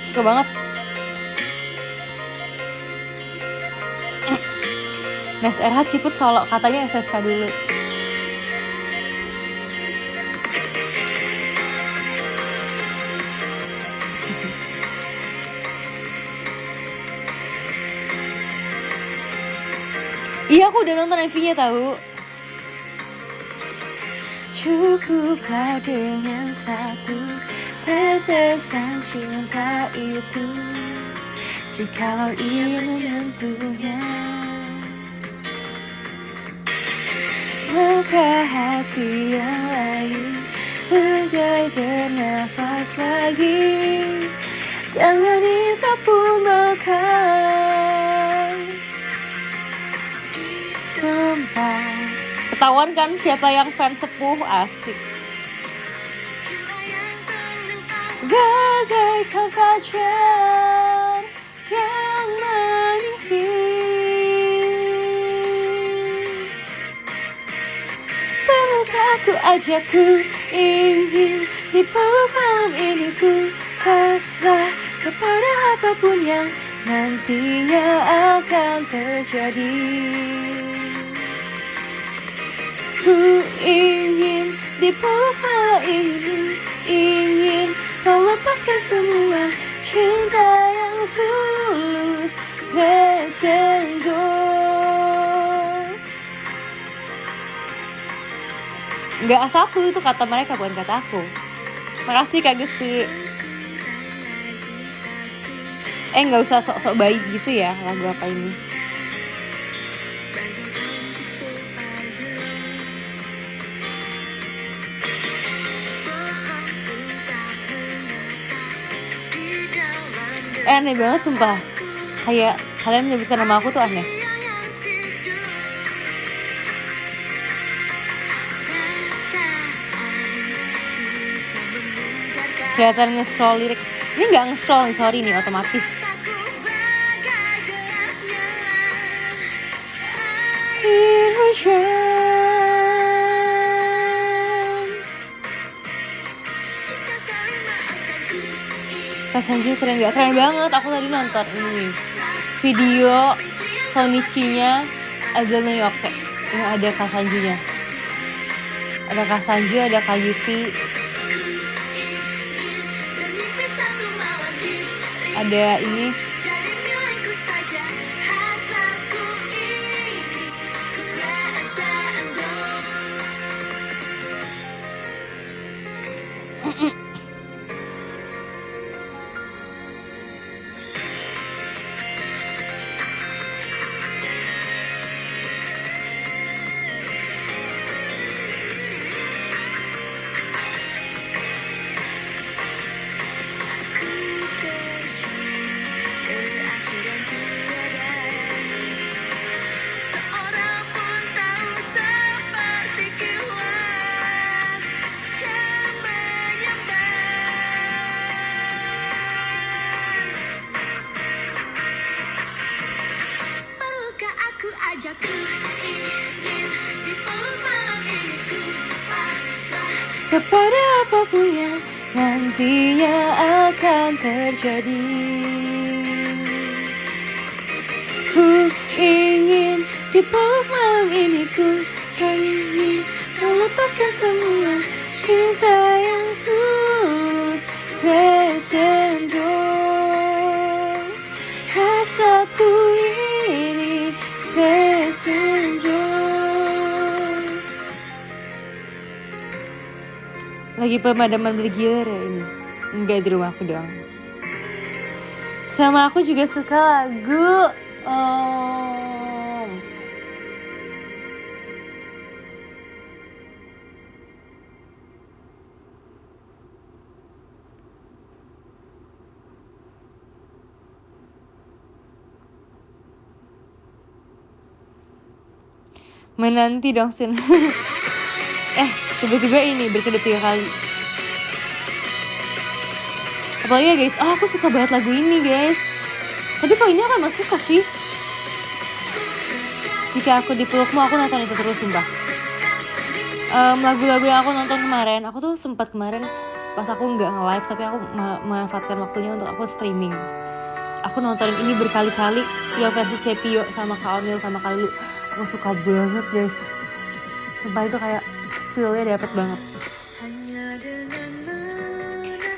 Suka banget. Nes RH Ciput solo, katanya SSK dulu. Iya, aku udah nonton MV-nya tahu. Cukuplah dengan satu tetesan cinta itu, jikalau ia menyentuhnya, maka hati yang lain bagai bernafas lagi dan wanita pun bakal tempat. Ketahuan kan siapa yang fans sepuh, asik. Bagaikan fajar yang mengisi, perlukah aku ajakku ingin dipeluk malam ini, ku pasrah kepada apapun yang nantinya akan terjadi. Ku ingin dipeluk malam ini, ingin kau lepaskan semua cinta yang tulus, crescendo. Nggak asalku, itu kata mereka bukan kata aku. Makasih Kak Gusti. Nggak usah sok-sok baik gitu ya, lagu apa ini? Aneh banget sumpah. Kayak kalian menyebutkan nama aku tuh aneh. Kelihatan nge-scroll lirik. Ini nggak nge-scroll nih, sorry nih, otomatis. Kak Sanju keren gak? Keren banget, aku tadi nonton ini video Sonichi-nya Azul New York. Ini ada Kak Sanjunya. Ada Kak Sanju, ada Kak Yuki, ada ini kepada apapun yang nanti Sepertinya akan terjadi. Ku ingin dipeluk malam ini, ku ingin kau lepaskan semua cinta yang tulus, crescendo. Hasratku ini crescendo. Lagi pemadaman bergilir ya ini? Enggak, di rumah aku doang. Sama aku juga suka lagu Menanti dong Sin. Tiba-tiba ini berkedip 3 kali. Apalagi ya guys, aku suka banget lagu ini guys. Tapi kalau ini aku emang suka sih. Jika aku dipelukmu, aku nonton itu terus sumpah. Lagu-lagu yang aku nonton kemarin, aku tuh sempat kemarin pas aku nggak nge-live, tapi aku memanfaatkan waktunya untuk aku streaming. Aku nontonin ini berkali-kali, yang versi Cepio sama Kak Omil sama Kak Lulu. Aku suka banget guys. Sumpah itu kayak feel-nya dapet banget.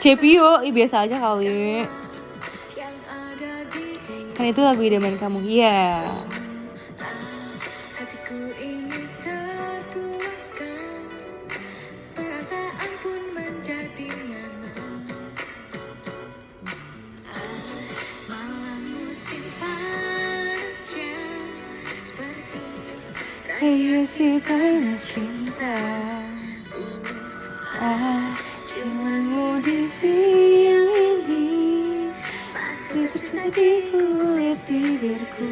Cepio, biasa aja kali. Kan itu lagu idaman kamu. Iya. Si panas cinta, ciumanmu di siang ini masih tersedia di kulit bibirku.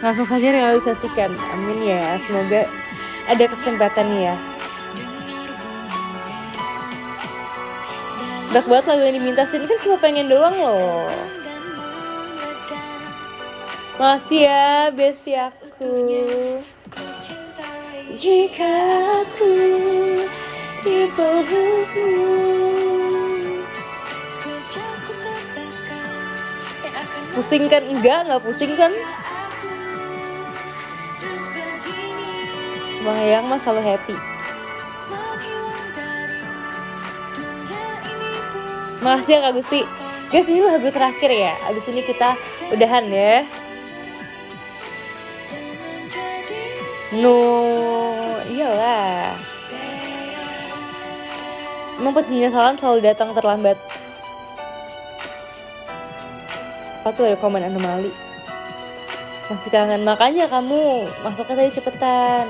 Langsung saja realisasikan, amin ya. Semoga ada kesempatan ya. Banyak banget lagu yang diminta sini, kan cuma pengen doang loh. Makasih ya besti aku. Jika aku dipelukmu, pusing kan? Enggak pusing kan? Bang Eyang mah selalu happy. Makasih ya Kak Gusti. Guys, ini lagu terakhir ya. Abis ini kita udahan ya. Iyalah. Emang penyesalan selalu datang terlambat. Apa tuh ada komen anomali? Masih kangen, makanya kamu masuknya tadi cepetan.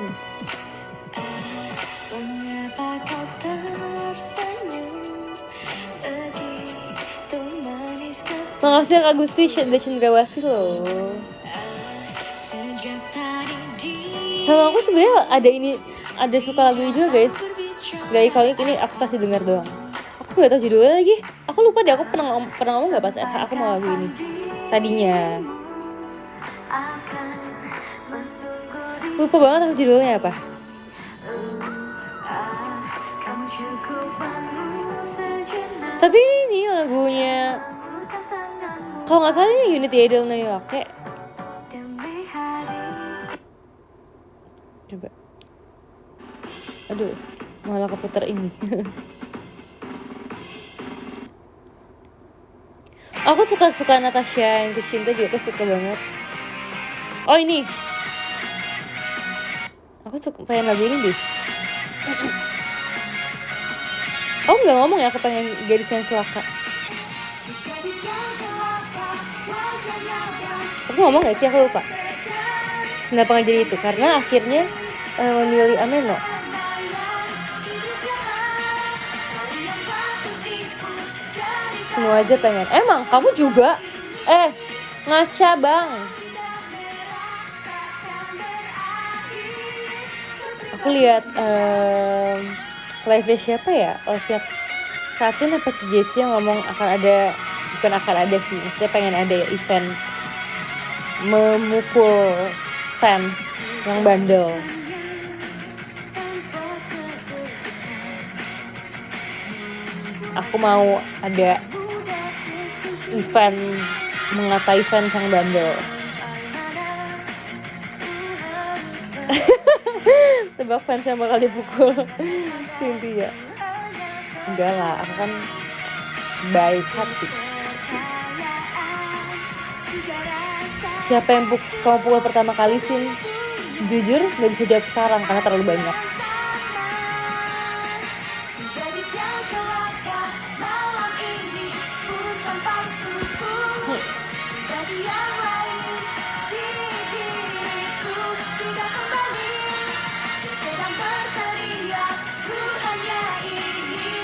Makasih ya Kak Gusti, Cendrawasih loh. Sama aku sebenarnya ada suka lagu ini juga guys. Gak ikonik, ini aku kasih dengar doang. Aku gak tahu judulnya lagi. Aku lupa deh, aku pernah ngomong gak pas aku mau lagu ini tadinya. Lupa banget aku judulnya apa. Tapi ini lagunya, kalau nggak salah ini Unity Idol no Yoake. Coba. Aduh, malah keputar ini. Aku suka Natasha yang Cinta juga, aku suka banget. Oh ini, aku suka pengen lagu ini deh. Aku nggak ngomong ya, aku pengen Gadis yang Celaka. Aku ngomong nggak sih, aku lupa. Kenapa nggak jadi itu? Karena akhirnya memilih Ameno. Semua aja pengen. Emang kamu juga? Ngaca bang. Aku lihat live siapa ya? Live Fatin apa CJC yang ngomong bukan akan ada sih. Maksudnya pengen ada event memukul fans yang bandel. aku mau ada event, mengatai fans yang bandel. Tebak fans yang bakal dipukul Cynthia. Enggak lah, aku kan baik hati. Siapa yang kamu pukul pertama kali, Sin? Jujur gak bisa jawab sekarang karena terlalu banyak.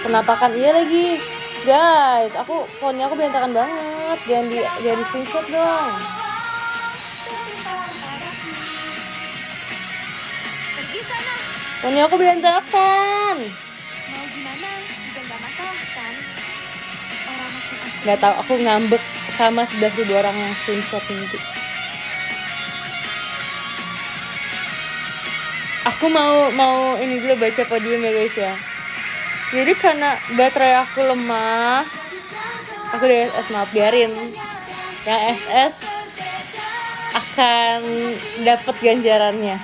Penampakan iya lagi. Guys, fontnya aku berantakan banget. Jangan di screenshot dong. Fontnya aku berantakan. Mau gimana juga nggak masalah kan? Orang maksud aku. Nggak tahu, aku ngambek sama 11.000 orang yang screenshot ini. Aku mau ini dulu baca podium ya guys ya. Jadi karena baterai aku lemah, aku dari SS, maaf, biarin. Yang SS akan dapat ganjarannya.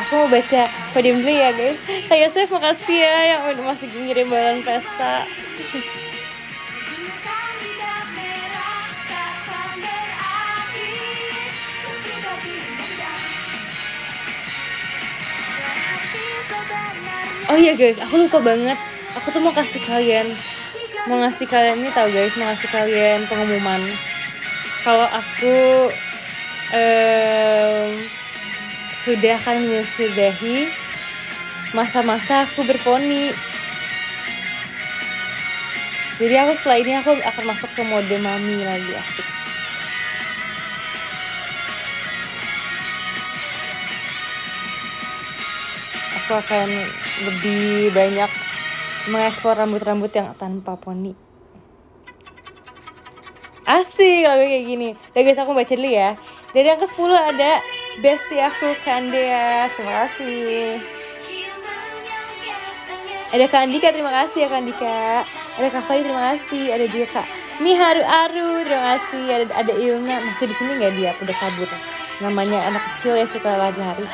Aku mau baca podium dulu ya guys. Saya Chef, makasih ya yang udah masih ngirim balon pesta. Oh iya guys, aku lupa banget. Aku tuh mau ngasih kalian ini tahu guys, mau ngasih kalian pengumuman. Kalau aku sudah akan menyudahi masa-masa aku berponi. Jadi aku setelah ini aku akan masuk ke mode mami lagi, asik. Aku akan lebih banyak mengeksplor rambut-rambut yang tanpa poni. Asik kalau kayak gini. Udah guys, aku baca dulu ya. Dari yang ke-10 ada bestie aku Kandea, terima kasih. Ada Kak Andika, terima kasih ya Kak Andika. Ada Kak Fai, terima kasih. Ada juga Kak Miharu Aru, terima kasih. Ada Ilna, masih di sini nggak dia? Udah kabur. Namanya anak kecil ya, suka lari-lari.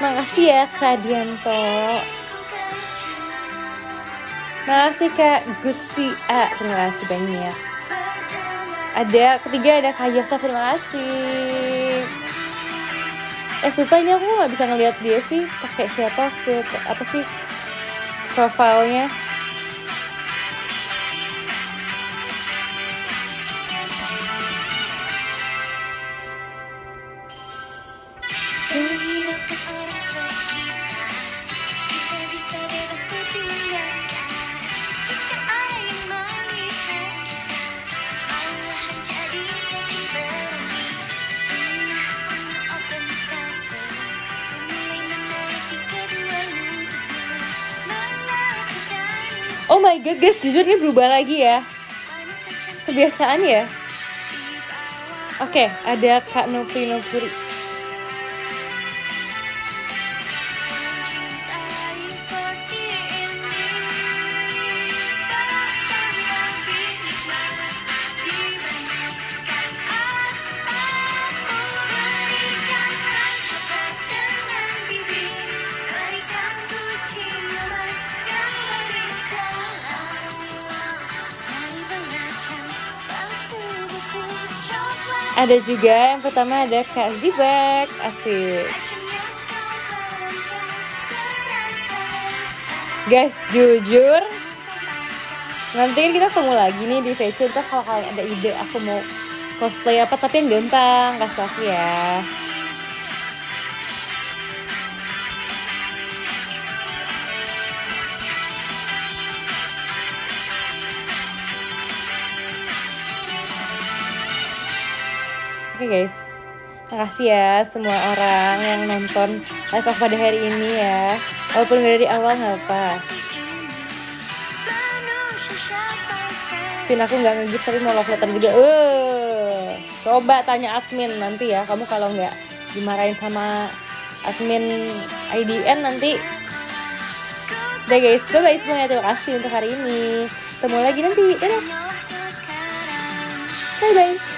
Makasih ya Kak Dianto. Makasih Kak Gusti A, terima kasih banyak. Ada ketiga ada Kak Yosef, terima kasih. Sumpah ini aku nggak bisa ngeliat dia sih pakai siapa apa sih profilnya. Oh my god guys, jujur ini berubah lagi ya. Kebiasaan ya. Oke, ada Kak Nopri. Ada juga yang pertama ada Kak Zibak, asik. Guys, jujur nanti kita ketemu lagi nih di VC. Entah kalau kalian ada ide aku mau cosplay apa, tapi yang gampang, kasih aku ya. Oke guys, makasih ya semua orang yang nonton live aku pada hari ini ya. Walaupun gak dari awal gak apa. Sin, aku gak nge-gift tapi mau love letter juga. Coba tanya admin nanti ya. Kamu kalau gak dimarahin sama admin IDN nanti Udah guys, bye-bye semuanya. Terima kasih untuk hari ini. Ketemu lagi nanti. Dadah. Menolak sekarang. Bye-bye.